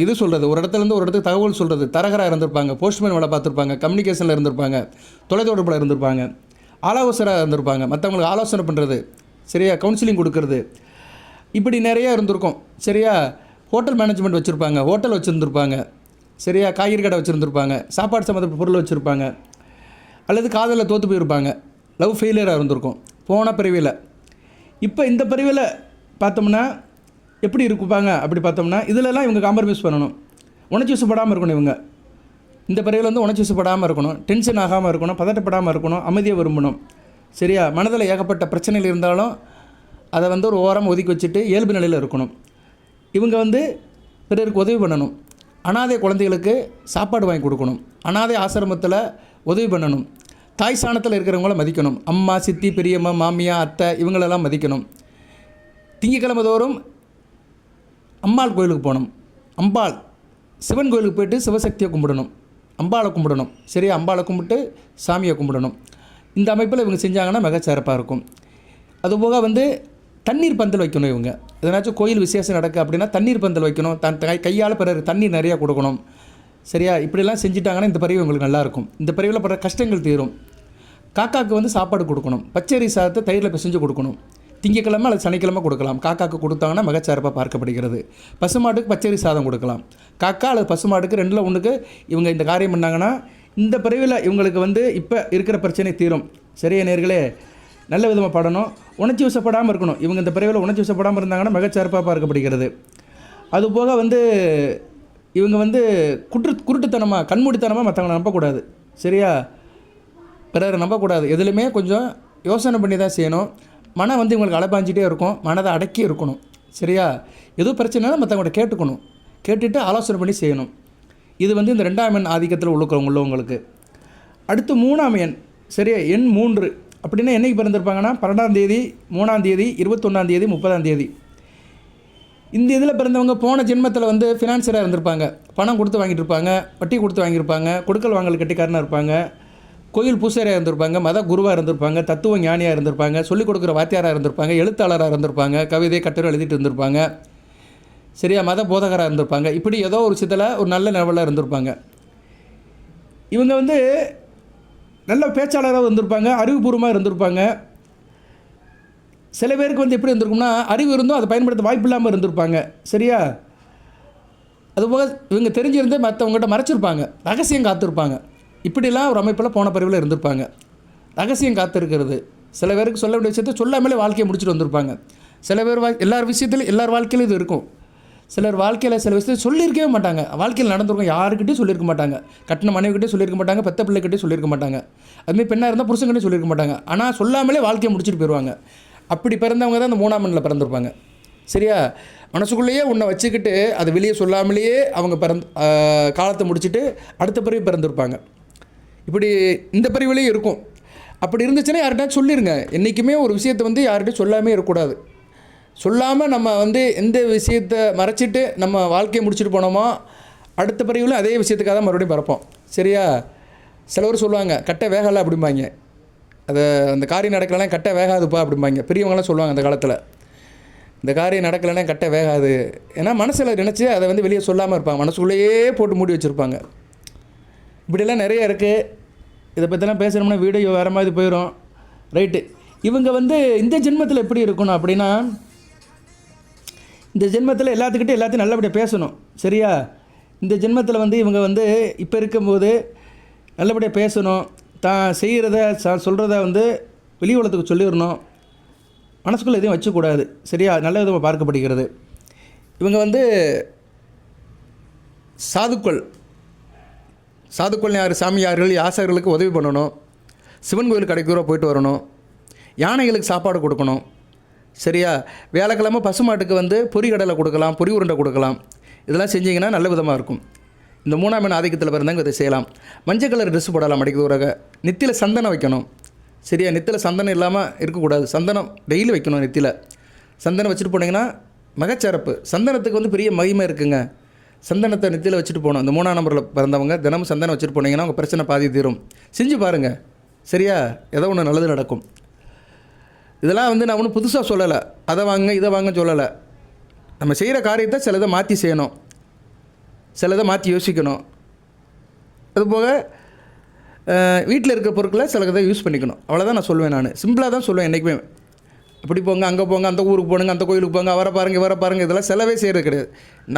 இது சொல்கிறது, ஒரு இடத்துலேருந்து ஒரு இடத்துக்கு தகவல் சொல்கிறது, தரகராக இருந்திருப்பாங்க. போஸ்ட்மேன் வேலை பார்த்துருப்பாங்க. கம்யூனிகேஷனில் இருந்திருப்பாங்க. தொலைத்தொடர்பில் இருந்திருப்பாங்க. ஆலோசகராக இருந்திருப்பாங்க, மற்றவங்களுக்கு ஆலோசனை பண்ணுறது, சரியா, கவுன்சிலிங் கொடுக்கறது, இப்படி நிறையா இருந்திருக்கும். சரியா, ஹோட்டல் மேனேஜ்மெண்ட் வச்சுருப்பாங்க, ஹோட்டல் வச்சுருந்துருப்பாங்க. சரியா, காய்கறி கடை வச்சுருந்துருப்பாங்க, சாப்பாடு சம்மந்தப்பட்ட பொருள் வச்சுருப்பாங்க. அல்லது காதலில் தோற்று போயிருப்பாங்க, லவ் ஃபெயிலியராக இருந்திருக்கும் போன பிரிவில். இப்போ இந்த பிரிவில் பார்த்தோம்னா எப்படி இருக்குப்பாங்க அப்படி பார்த்தோம்னா, இதிலெல்லாம் இவங்க காம்ப்ரமைஸ் பண்ணணும். உணர்ச்சி வசப்படாமல் இருக்கணும். இவங்க இந்த பிரிவில் வந்து உணர்ச்சி வசப்படாமல் இருக்கணும், டென்ஷன் ஆகாமல் இருக்கணும், பதட்டப்படாமல் இருக்கணும், அமைதியாக விரும்பணும். சரியா, மனதில் ஏகப்பட்ட பிரச்சனைகள் இருந்தாலும் அதை வந்து ஒரு ஓரம் ஒதுக்கி வச்சுட்டு இயல்பு நிலையில் இருக்கணும். இவங்க வந்து பிறருக்கு உதவி பண்ணணும். அனாதை குழந்தைகளுக்கு சாப்பாடு வாங்கி கொடுக்கணும். அனாதை ஆசிரமத்தில் உதவி பண்ணணும். தாய் ஸ்தானத்தில் இருக்கிறவங்கள மதிக்கணும். அம்மா, சித்தி, பெரியம்மா, மாமியா, அத்தை, இவங்களெல்லாம் மதிக்கணும். திங்கக்கிழமை தோறும் அம்பாள் கோயிலுக்கு போகணும். அம்பாள் சிவன் கோயிலுக்கு போய்ட்டு சிவசக்தியை கும்பிடணும், அம்பாளை கும்பிடணும். சரியா, அம்பாளை கும்பிட்டு சாமியை கும்பிடணும். இந்த அமைப்பில் இவங்க செஞ்சாங்கன்னா மிகச்சிறப்பாக இருக்கும். அதுபோக வந்து தண்ணீர் பந்தல் வைக்கணும். இவங்க எதனாச்சும் கோயில் விசேஷம் நடக்கு அப்படின்னா தண்ணீர் பந்தல் வைக்கணும். கையால் பிறகு தண்ணீர் நிறையா கொடுக்கணும். சரியா, இப்படிலாம் செஞ்சுட்டாங்கன்னா இந்த பறவை உங்களுக்கு நல்லாயிருக்கும். இந்த பறவையில் படுற கஷ்டங்கள் தீரும். காக்காவுக்கு வந்து சாப்பாடு கொடுக்கணும். பச்சரி சாதத்தை தயிரில் பிசைஞ்சு கொடுக்கணும். திங்கக்கிழமை அல்லது சனிக்கிழமை கொடுக்கலாம். காக்காவுக்கு கொடுத்தாங்கன்னா மிகச்சிறப்பாக பார்க்கப்படுகிறது. பசுமாட்டுக்கு பச்சரி சாதம் கொடுக்கலாம். காக்கா அல்லது பசுமாட்டுக்கு 2ல் 1க்கு இவங்க இந்த காரியம் பண்ணாங்கன்னா இந்த பிறவியில் இவங்களுக்கு வந்து இப்போ இருக்கிற பிரச்சனை தீரும். சரியா நேயர்களே, நல்ல விதமாக பாடணும், உணர்ச்சி வசப்படாமல் இருக்கணும். இவங்க இந்த பிறவியில் உணர்ச்சி வசப்படாமல் இருந்தாங்கன்னா மிகச்சிறப்பாக பார்க்கப்படுகிறது. அதுபோக வந்து இவங்க வந்து குருட்டுத்தனமாக, கண்மூடித்தனமாக மற்றவங்களை நம்பக்கூடாது. சரியா, பிறரை நம்பக்கூடாது. எதுலையுமே கொஞ்சம் யோசனை பண்ணி தான் செய்யணும். மனம் வந்து இவங்களுக்கு அலைப்பாஞ்சிட்டே இருக்கும். மனதை அடக்கி இருக்கணும். சரியா, எதுவும் பிரச்சனைனா மற்றவங்கள்ட்ட கேட்டுக்கணும். கேட்டுட்டு ஆலோசனை பண்ணி செய்யணும். இது வந்து இந்த 2ஆம் எண் ஆதிக்கத்தில் உள்ளவங்களுக்கு. அடுத்து 3ஆம் எண். சரியா, எண் 3 அப்படின்னா என்றைக்கு பிறந்திருப்பாங்கன்னா 12ஆம் தேதி, 3ஆம் தேதி, 21ஆம் தேதி, 30ஆம் தேதி. இந்த இதில் பிறந்தவங்க போன ஜென்மத்தில் வந்து ஃபினான்சியராக இருந்திருப்பாங்க. பணம் கொடுத்து வாங்கிட்டு இருப்பாங்க, வட்டி கொடுத்து வாங்கியிருப்பாங்க, கொடுக்கல் வாங்கல் கெட்டிக்காரனாக இருப்பாங்க, கோயில் பூசாரியாக இருந்திருப்பாங்க, மத குருவாக இருந்திருப்பாங்க, தத்துவ ஞானியாக இருந்திருப்பாங்க, சொல்லிக் கொடுக்குற வாத்தியாராக இருந்திருப்பாங்க, எழுத்தாளராக இருந்திருப்பாங்க, கவிதை கட்டுரை எழுதிட்டு இருந்திருப்பாங்க. சரியா, மத போதகராக இருந்திருப்பாங்க. இப்படி ஏதோ ஒரு விஷயத்தில் ஒரு நல்ல லெவலில் இருந்திருப்பாங்க. இவங்க வந்து நல்ல பேச்சாளராக இருந்திருப்பாங்க, அறிவுபூர்வமாக இருந்திருப்பாங்க. சில பேருக்கு வந்து எப்படி இருந்திருக்கும்னா அறிவு இருந்தும் அதை பயன்படுத்த வாய்ப்பு இல்லாமல் இருந்திருப்பாங்க. சரியா, அதுபோக இவங்க தெரிஞ்சிருந்து மற்றவங்ககிட்ட மறைச்சிருப்பாங்க, ரகசியம் காத்திருப்பாங்க. இப்படிலாம் ஒரு அமைப்பில் போன பிரிவில் இருந்திருப்பாங்க. ரகசியம் காத்திருக்கிறது, சில பேருக்கு சொல்ல வேண்டிய விஷயத்தை சொல்லாமலே வாழ்க்கையை முடிச்சுட்டு வந்திருப்பாங்க. சில பேர் எல்லார் விஷயத்துலையும் எல்லார் வாழ்க்கையிலும் இது இருக்கும். சிலர் வாழ்க்கையில் சில விஷயத்தை சொல்லியிருக்கவே மாட்டாங்க. வாழ்க்கையில் நடந்திருக்கும், யாருக்கிட்டையும் சொல்லியிருக்க மாட்டாங்க. கட்டின மனைவிக்கிட்டே சொல்லியிருக்க மாட்டாங்க, பெத்த பிள்ளைக்கிட்டே சொல்லியிருக்க மாட்டாங்க. அதுமாதிரி பெண்ணாக இருந்தால் புருஷன்கிட்டே சொல்லியிருக்க மாட்டாங்க. ஆனால் சொல்லாமலே வாழ்க்கையை முடிச்சுட்டு போயிடுவாங்க. அப்படி பிறந்தவங்க தான் இந்த 3ஆம் எண்ணில் பிறந்திருப்பாங்க. சரியா, மனசுக்குள்ளேயே உன்னை வச்சுக்கிட்டு அது வெளியே சொல்லாமலேயே அவங்க காலத்தை முடிச்சுட்டு அடுத்த பிறவி பிறந்திருப்பாங்க. இப்படி இந்த பிரிவிலையும் இருக்கும். அப்படி இருந்துச்சுன்னா யார்கிட்ட சொல்லிடுங்க. என்றைக்குமே ஒரு விஷயத்தை வந்து யார்கிட்டையும் சொல்லாமல் இருக்கக்கூடாது. சொல்லாமல் நம்ம வந்து எந்த விஷயத்தை மறைச்சிட்டு நம்ம வாழ்க்கையை முடிச்சுட்டு போனோமோ அடுத்த பிரிவில் அதே விஷயத்துக்காக தான் மறுபடியும் பறப்போம். சரியா, சிலவர் சொல்லுவாங்க கட்டை வேகலை அப்படிம்பாங்க. அதை அந்த காரியம் நடக்கலைன்னா கட்டை வேகாதுப்பா அப்படிம்பாங்க. பெரியவங்களாம் சொல்லுவாங்க அந்த காலத்தில், இந்த காரியம் நடக்கலைன்னா கட்டை வேகாது. ஏன்னா மனசில் நினச்சி அதை வந்து வெளியே சொல்லாமல் இருப்பாங்க, மனசுக்குள்ளேயே போட்டு மூடி வச்சுருப்பாங்க. இப்படிலாம் நிறைய இருக்குது. இதை பற்றிலாம் பேசணும்னா வீடியோ வேறு மாதிரி போயிடும். ரைட்டு, இவங்க வந்து இந்த ஜென்மத்தில் எப்படி இருக்கணும் அப்படின்னா, இந்த ஜென்மத்தில் எல்லாத்தையும் நல்லபடியாக பேசணும். சரியா, இந்த ஜென்மத்தில் வந்து இவங்க வந்து இப்போ இருக்கும்போது நல்லபடியாக பேசணும். தான் செய்கிறத சொல்கிறத வந்து வெளி உலகத்துக்கு சொல்லிடணும். மனசுக்குள்ளே எதையும் வச்சக்கூடாது. சரியா, நல்ல விதமாக பார்க்கப்படுகிறது. இவங்க வந்து சாதுக்கள் யார், சாமியார்கள், யாசகர்களுக்கு உதவி பண்ணணும். சிவன் கோயில் கடைக்கூட போயிட்டு வரணும். யானைகளுக்கு சாப்பாடு கொடுக்கணும். சரியா? வியாழக்கிழமை பசுமாட்டுக்கு வந்து பொரி கடலை கொடுக்கலாம், பொரி உருண்டை கொடுக்கலாம். இதெல்லாம் செஞ்சிங்கன்னா நல்ல விதமாக இருக்கும். இந்த 3ஆம் எண் ஆதிக்கத்தில் பிறந்தவங்க இதை செய்யலாம். மஞ்சள் கலர் ட்ரெஸ் போடலாம் அடிக்கிறதுக்காக. நெத்தியில் சந்தனம் வைக்கணும். சரியா? நெத்தியில் சந்தனம் இல்லாமல் இருக்கக்கூடாது. சந்தனம் டெய்லி வைக்கணும். நெத்தியில் சந்தனம் வச்சுட்டு போனீங்கன்னா மகச்சிறப்பு. சந்தனத்துக்கு வந்து பெரிய மகிமை இருக்குங்க. சந்தனத்தை நெத்தியில் வச்சுட்டு போகணும். இந்த 3ஆம் நம்பரில் பிறந்தவங்க தினமும் சந்தனம் வச்சுட்டு போனீங்கன்னா உங்கள் பிரச்சனை பாதி தீரும். செஞ்சு பாருங்கள். சரியா? ஏதோ ஒன்று நல்லது நடக்கும். இதெல்லாம் வந்து நான் ஒன்றும் புதுசாக சொல்லலை. அதை வாங்க இதை வாங்க சொல்லலை. நம்ம செய்கிற காரியத்தை சிலதை மாற்றி செய்யணும், சிலதை மாற்றி யோசிக்கணும். அதுபோக வீட்டில் இருக்கிற பொருட்களை சிலதை யூஸ் பண்ணிக்கணும். அவ்வளோதான் நான் சொல்லுவேன். நான் சிம்பிளாக தான் சொல்லுவேன் என்றைக்குமே. அப்படி போங்க, அங்கே போங்க, அந்த ஊருக்கு போனுங்க, அந்த கோயிலுக்கு போங்க, அவரை பாருங்கள் இவரை பாருங்கள், இதெல்லாம் செலவே செய்கிறது கிடையாது.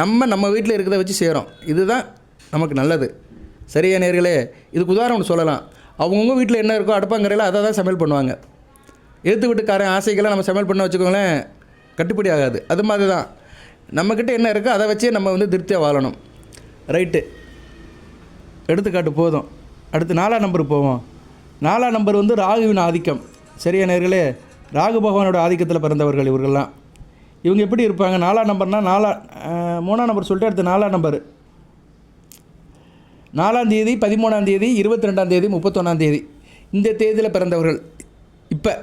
நம்ம வீட்டில் இருக்கிறத வச்சு செய்கிறோம். இதுதான் நமக்கு நல்லது. சரியா நேர்களே? இதுக்கு உதாரணம் ஒன்று சொல்லலாம். அவங்கவுங்க வீட்டில் என்ன இருக்கோ அடுப்பாங்கரையில் அதை தான் சமையல் பண்ணுவாங்க. எடுத்து வீட்டுக்காரன் ஆசைக்கெல்லாம் நம்ம சமையல் பண்ண வச்சுக்கோங்களேன், கட்டுப்படி ஆகாது. அது மாதிரி தான் நம்மக்கிட்ட என்ன இருக்கோ அதை வச்சே நம்ம வந்து திருப்தியாக வாழணும். ரைட்டு, எடுத்துக்காட்டு போதும். அடுத்து 4ஆம் நம்பருக்கு போவோம். 4ஆம் நம்பர் வந்து ராகுவின் ஆதிக்கம். சரியா நேர்களே? ராகு பகவானோட ஆதிக்கத்தில் பிறந்தவர்கள் இவர்கள்லாம். இவங்க எப்படி இருப்பாங்க? 4ஆம் நம்பர்னால் 3ஆம் நம்பர் சொல்லிட்டு அடுத்து 4ஆம் நம்பர் 4ஆம் தேதி, 13ஆம் தேதி, 22ஆம் தேதி, 31ஆம் தேதி இந்த தேதியில் பிறந்தவர்கள். இப்போ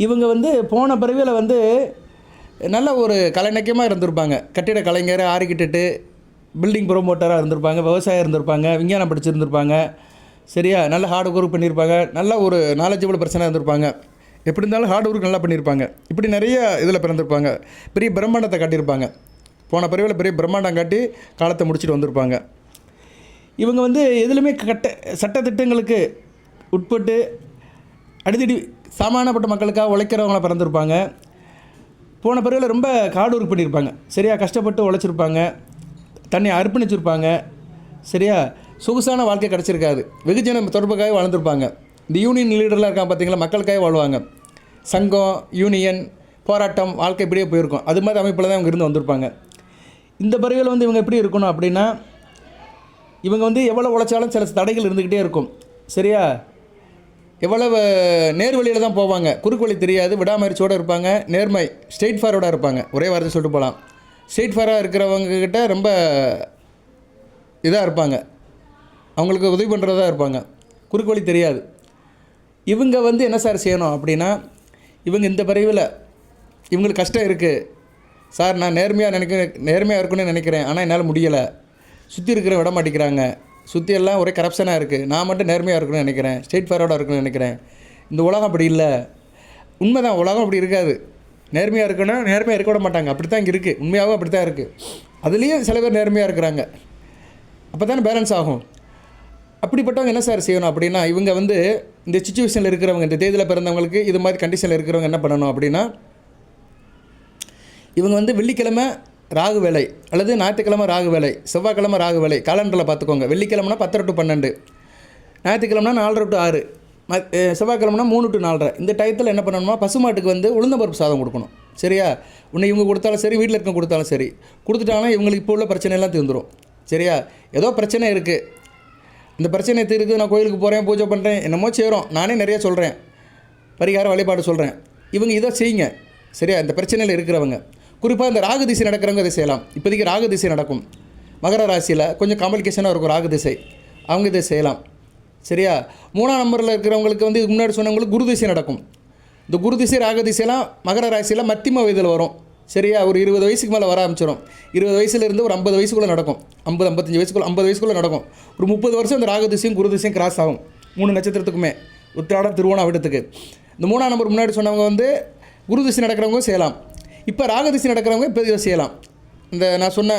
இவங்க வந்து போன பிறவியில் வந்து நல்ல ஒரு கலைநக்கியமாக இருந்திருப்பாங்க. கட்டிட கலைஞர், ஆர்கிடெக்ட்டு, பில்டிங் ப்ரொமோட்டராக இருந்திருப்பாங்க, விவசாயம் இருந்திருப்பாங்க, விஞ்ஞானம் படிச்சிருந்திருப்பாங்க. சரியா? நல்ல ஹார்ட் ஒர்க் பண்ணியிருப்பாங்க, நல்ல ஒரு நாலேஜபிள் பர்சனாக இருந்திருப்பாங்க. எப்படி இருந்தாலும் ஹார்ட் ஒர்க் நல்லா பண்ணியிருப்பாங்க. இப்படி நிறைய இதில் பிறந்திருப்பாங்க. பெரிய பிரம்மாண்டத்தை காட்டியிருப்பாங்க. போன பிறவியில் பெரிய பிரம்மாண்டம் காட்டி காலத்தை முடிச்சுட்டு வந்திருப்பாங்க. இவங்க வந்து எதுலையுமே சட்டத்திட்டங்களுக்கு உட்பட்டு அடித்தடி சாமானப்பட்ட மக்களுக்காக உழைக்கிறவங்கள பிறந்திருப்பாங்க. போன பிறவியில் ரொம்ப ஹார்ட் ஒர்க் பண்ணியிருப்பாங்க. சரியா? கஷ்டப்பட்டு உழைச்சிருப்பாங்க, தன்னை அர்ப்பணிச்சிருப்பாங்க. சரியா? சொகுசான வாழ்க்கை கிடச்சிருக்காது. வெகுஜன தொடர்புக்காக வாழ்ந்துருப்பாங்க. இந்த யூனியன் லீடர்லாம் இருக்காங்க பார்த்தீங்களா, மக்களுக்காக வாழ்வாங்க. சங்கம், யூனியன், போராட்டம், வாழ்க்கை இப்படியே போயிருக்கும். அது மாதிரி அமைப்பில் தான் இவங்க இருந்து வந்திருப்பாங்க. இந்த பிறவியில் வந்து இவங்க எப்படி இருக்கணும் அப்படின்னா, இவங்க வந்து எவ்வளோ உழைச்சாலும் சில தடைகள் இருந்துக்கிட்டே இருக்கும். சரியா? எவ்வளவு நேர்வழியில் தான் போவாங்க. குறுக்கு வழி தெரியாது, விடாமுயற்சியோடு இருப்பாங்க. நேர்மை, ஸ்ட்ரெயிட் ஃபார்வர்டாக இருப்பாங்க. ஒரே வார்த்தை சொல்லிட்டு போகலாம். ஸ்ட்ரெயிட் ஃபார்வர்டாக இருக்கிறவங்கக்கிட்ட ரொம்ப இதாக இருப்பாங்க. அவங்களுக்கு உதவி பண்ணுறதா இருப்பாங்க. குறுக்கு வழி தெரியாது. இவங்க வந்து என்ன சார் செய்யணும் அப்படின்னா, இவங்க இந்த பிறவியில் இவங்களுக்கு கஷ்டம் இருக்குது சார், நான் நேர்மையாக இருக்கணும்னு நினைக்கிறேன், ஆனால் என்னால் முடியலை, சுற்றி இருக்கிற விட மாட்டேங்கிறாங்க, சுற்றி எல்லாம் ஒரே கரப்ஷனாக இருக்குது, நான் மட்டும் நேர்மையாக இருக்கணும்னு நினைக்கிறேன், ஸ்ட்ரெயிட் ஃபார்வர்டாக இருக்கணும்னு நினைக்கிறேன். இந்த உலகம் அப்படி இல்லை. உண்மைதான், உலகம் அப்படி இருக்காது. நேர்மையாக இருக்குன்னா நேர்மையாக இருக்க விட மாட்டாங்க. அப்படி தான் இங்கே இருக்குது. உண்மையாகவும் அப்படி தான் இருக்குது. அதுலேயும் சில பேர் நேர்மையாக இருக்கிறாங்க. அப்போ தானே பேலன்ஸ் ஆகும். அப்படிப்பட்டவங்க என்ன சார் செய்யணும் அப்படின்னா, இவங்க வந்து இந்த சிச்சுவேஷனில் இருக்கிறவங்க, இந்த தேதியில் பிறந்தவங்களுக்கு இது மாதிரி கண்டிஷனில் இருக்கிறவங்க என்ன பண்ணணும் அப்படின்னா, இவங்க வந்து வெள்ளிக்கிழமை ராகு வேலை அல்லது ஞாயிற்றுக்கிழமை ராகு வேலை, செவ்வாய்க்கிழமை ராகு வேலை காலண்டரில் பார்த்துக்கோங்க. வெள்ளிக்கிழமைனா 10 to 12, ஞாயிற்றுக்கிழமைனா 4 to 6, செவ்வாய்க்கிழமைனா 3 to 4. இந்த டயத்தில் என்ன பண்ணணும்னா, பசுமாட்டுக்கு வந்து உளுந்தம்பருப்பு சாதம் கொடுக்கணும். சரியா? உன்னை இவங்க கொடுத்தாலும் சரி, வீட்டில் இருக்க கொடுத்தாலும் சரி, கொடுத்துட்டாங்கன்னா இவங்களுக்கு இப்போ உள்ள பிரச்சனையெல்லாம் தீர்ந்துடும். சரியா? ஏதோ பிரச்சனை இருக்குது, இந்த பிரச்சனை தீர்க்கு, நான் கோயிலுக்கு போகிறேன், பூஜை பண்ணுறேன், என்னமோ செய்கிறோம், நானே நிறைய சொல்கிறேன், பரிகார வழிபாடு சொல்கிறேன். இவங்க இதை செய்யுங்க. சரியா? இந்த பிரச்சனையில் இருக்கிறவங்க, குறிப்பாக இந்த ராகு திசை நடக்கிறவங்க இதை செய்யலாம். இப்போதைக்கு ராகு திசை நடக்கும். மகர ராசியில் கொஞ்சம் காம்ப்ளிகேஷனாக இருக்கும் ராகு திசை, அவங்க இதை செய்யலாம். சரியா? 3ஆம் நம்பரில் இருக்கிறவங்களுக்கு வந்து முன்னாடி சொன்னவங்களுக்கு குரு திசை நடக்கும். இந்த குரு திசை ராகு திசைலாம் மகர ராசியில் மத்தியம வயதில் வரும். சரியா? ஒரு 20 வயசுக்கு மேலே வர ஆரம்பிச்சிடும். 20 வயசுலேருந்து ஒரு 50 வயசுக்குள்ளே நடக்கும். 50-55 வயசுக்குள்ளே 50 வயசுக்குள்ளே நடக்கும். ஒரு 30 வருஷம் இந்த ராகு திசையும் குரு திசையும் கிராஸ் ஆகும். 3 நட்சத்திரத்துக்குமே, உத்திராடம், திருவோணம், அவிட்டத்துக்கு. இந்த 3ஆம் நம்பர் முன்னாடி சொன்னவங்க வந்து குரு திசை நடக்கிறவங்க செய்யலாம். இப்போ ராகு திசை நடக்கிறவங்க இப்போ இதை செய்யலாம். இந்த நான் சொன்ன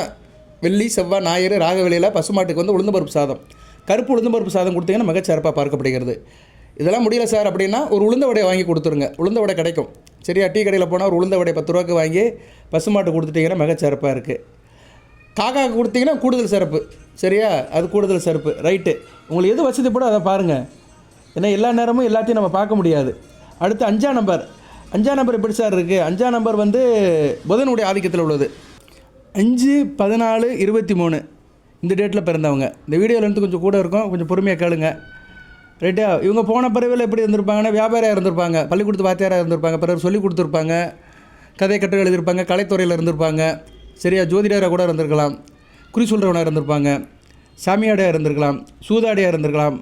வெள்ளி, செவ்வாய், ஞாயிறு ராகு வேளையில் பசுமாட்டுக்கு வந்து உளுந்தம்பருப்பு சாதம், கருப்பு உளுந்தம்பருப்பு சாதம் கொடுத்தீங்கன்னா மிகச்சிறப்பாக பார்க்கப்படுகிறது. இதெல்லாம் முடியல சார் அப்படின்னா ஒரு உளுந்த வடையை வாங்கி கொடுத்துருங்க. உளுந்த வடை கிடைக்கும். சரியா? டீ கடையில் போனால் ஒரு உளுந்த வடை 10 ரூபாய்க்கு வாங்கி பசுமாட்டு கொடுத்துட்டிங்கன்னா மிகச்சிறப்பாக இருக்குது. காக்காவுக்கு கொடுத்தீங்கன்னா கூடுதல் சிறப்பு. சரியா? அது கூடுதல் சிறப்பு. ரைட்டு, உங்களுக்கு எது வசதி போட அதை பாருங்கள். ஏன்னா எல்லா நேரமும் எல்லாத்தையும் நம்ம பார்க்க முடியாது. அடுத்து 5ஆம் நம்பர். 5ஆம் நம்பர் எப்படி சார் இருக்குது? 5ஆம் நம்பர் வந்து புதனுடைய ஆதிக்கத்தில் உள்ளது. 5-14-23 இந்த டேட்டில் பிறந்தவங்க. இந்த வீடியோவில் இருந்து கொஞ்சம் கூட இருக்கும், கொஞ்சம் பொறுமையாக கேளுங்க. ரைட்டா. இவங்க போன பிறவியில் எப்படி இருந்திருப்பாங்கன்னா வியாபாரியாக இருந்திருப்பாங்க, பள்ளிக்கூடத்து வாத்தியாராக இருந்திருப்பாங்க, பிறர் சொல்லி கொடுத்துருப்பாங்க, கதை கட்டுரை எழுதியிருப்பாங்க, கலைத்துறையில் இருந்திருப்பாங்க. சரியா, ஜோதிடராக கூட இருந்திருக்கலாம், குறி சொல்கிறவனாக இருந்திருப்பாங்க, சாமியாடியாக இருந்திருக்கலாம், சூதாடியாக இருந்திருக்கலாம்,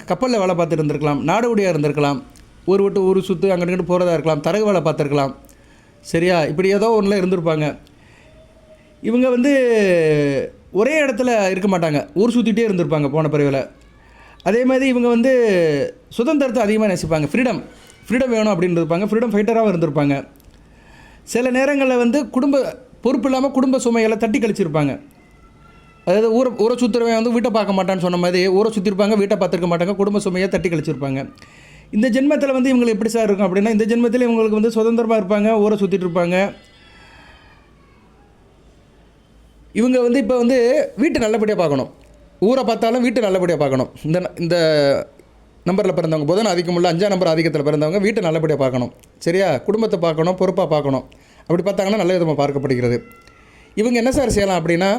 கப்பலில் வேலை பார்த்துட்டு இருந்திருக்கலாம், நாடோடியாக இருந்திருக்கலாம், ஊர் விட்டு ஊர் சுற்று அங்கிட்டு போகிறதா இருக்கலாம், தரகு வேலை பார்த்துருக்கலாம். சரியா, இப்படி ஏதோ ஒன்றில் இருந்திருப்பாங்க. இவங்க வந்து ஒரே இடத்துல இருக்க மாட்டாங்க, ஊர் சுற்றிட்டே இருந்திருப்பாங்க போன பிறவியில். அதே மாதிரி இவங்க வந்து சுதந்திரத்தை அதிகமாக நேசிப்பாங்க, ஃப்ரீடம் வேணும் அப்படின்னு இருப்பாங்க, ஃப்ரீடம் ஃபைட்டராகவும் இருந்திருப்பாங்க. சில நேரங்களில் வந்து பொறுப்பு இல்லாமல் குடும்ப சுமைகளை தட்டி கழிச்சிருப்பாங்க. அதாவது ஊரை சுற்றுறவன் வந்து வீட்டை பார்க்க மாட்டான்னு சொன்ன மாதிரி ஊரை சுற்றிருப்பாங்க, வீட்டை பார்த்துருக்க மாட்டாங்க, குடும்ப சுமையை தட்டி கழிச்சிருப்பாங்க. இந்த ஜென்மத்தில் வந்து இவங்களுக்கு எப்படி சார் இருக்கும் அப்படின்னா, இந்த ஜென்மத்தில் இவங்களுக்கு வந்து சுதந்திரமாக இருப்பாங்க, ஊரை சுற்றிட்டு இருப்பாங்க. இவங்க வந்து இப்போ வந்து வீட்டை நல்லபடியாக பார்க்கணும், ஊரை பார்த்தாலும் வீட்டை நல்லபடியாக பார்க்கணும். இந்த நம்பரில் பிறந்தவங்க, புதன் ஆதிக்கம் உள்ள 5ஆம் நம்பர் ஆதிக்கத்தில் பிறந்தவங்க வீட்டை நல்லபடியாக பார்க்கணும். சரியா, குடும்பத்தை பார்க்கணும், பொறுப்பாக பார்க்கணும். அப்படி பார்த்தாங்கன்னா நல்ல விதமாக பார்க்கப்படுகிறது. இவங்க என்ன சார் செய்யலாம் அப்படின்னா,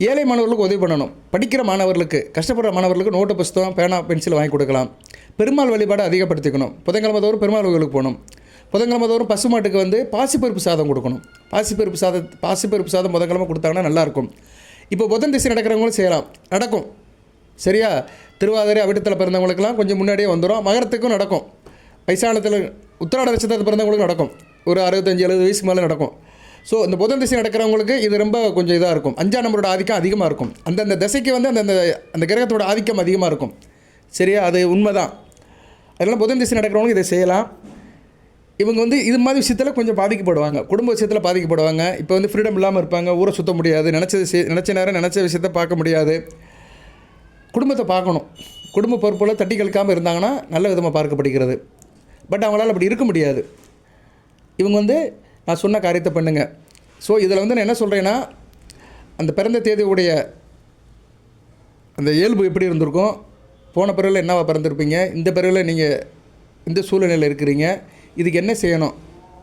ஏழை மாணவர்களுக்கு உதவி பண்ணணும், படிக்கிற மாணவர்களுக்கு, கஷ்டப்படுற மாணவர்களுக்கு நோட்டு புஸ்தகம் பேனா பென்சில் வாங்கி கொடுக்கலாம். பெருமாள் வழிபாடு அதிகப்படுத்திக்கணும், புதன்கிழமை தோறும் பெருமாள் கோயிலுக்கு போகணும். புதன்கிழமை தோறும் பசுமாட்டுக்கு வந்து பாசிப்பருப்பு சாதம் கொடுக்கணும். பாசிப்பருப்பு சாதம் புதன்கிழமை கொடுத்தாங்கன்னா நல்லாயிருக்கும். இப்போ புதன் திசை நடக்கிறவங்களும் செய்யலாம், நடக்கும். சரியா, திருவாதிரை அவிட்டத்தில் பிறந்தவங்களுக்கெல்லாம் கொஞ்சம் முன்னாடியே வந்துடும். மகரத்துக்கும் நடக்கும், வயசானத்தில் உத்திராட நட்சத்திரத்தில் பிறந்தவங்களுக்கும் நடக்கும், ஒரு 65-70 வயசுக்கு மேலே நடக்கும். ஸோ இந்த புதன் திசை நடக்கிறவங்களுக்கு இது ரொம்ப கொஞ்சம் இதாக இருக்கும். 5ஆம் நம்பரோட ஆதிக்கம் அதிகமாக இருக்கும், அந்தந்த திசைக்கு வந்து அந்த கிரகத்தோட ஆதிக்கம் அதிகமாக இருக்கும். சரியா, அது உண்மை தான். அதனால் புதன் திசை நடக்கிறவங்களுக்கு இதை செய்யலாம். இவங்க வந்து இது மாதிரி விஷயத்தில் கொஞ்சம் பாதிக்கப்படுவாங்க, குடும்ப விஷயத்தில் பாதிக்கப்படுவாங்க. இப்போ வந்து ஃப்ரீடம் இல்லாமல் இருப்பாங்க, ஊரை சுற்ற முடியாது, நினச்ச நேரம் நினச்ச விஷயத்தை பார்க்க முடியாது. குடும்பத்தை பார்க்கணும், குடும்ப பொறுப்பில் தட்டி கழிக்காமல் இருந்தாங்கன்னா நல்ல விதமாக பார்க்கப்படுகிறது. பட் அவங்களால அப்படி இருக்க முடியாது. இவங்க வந்து நான் சொன்ன காரியத்தை பண்ணுங்கள். ஸோ இதில் வந்து நான் என்ன சொல்கிறேன்னா, அந்த பிறந்த தேதியுடைய அந்த இயல்பு எப்படி இருந்திருக்கும், போன பிறவியில் என்னவா பிறந்திருப்பீங்க, இந்த பிறவியில் நீங்கள் இந்த சூழ்நிலையில் இருக்கிறீங்க, இதுக்கு என்ன செய்யணும்,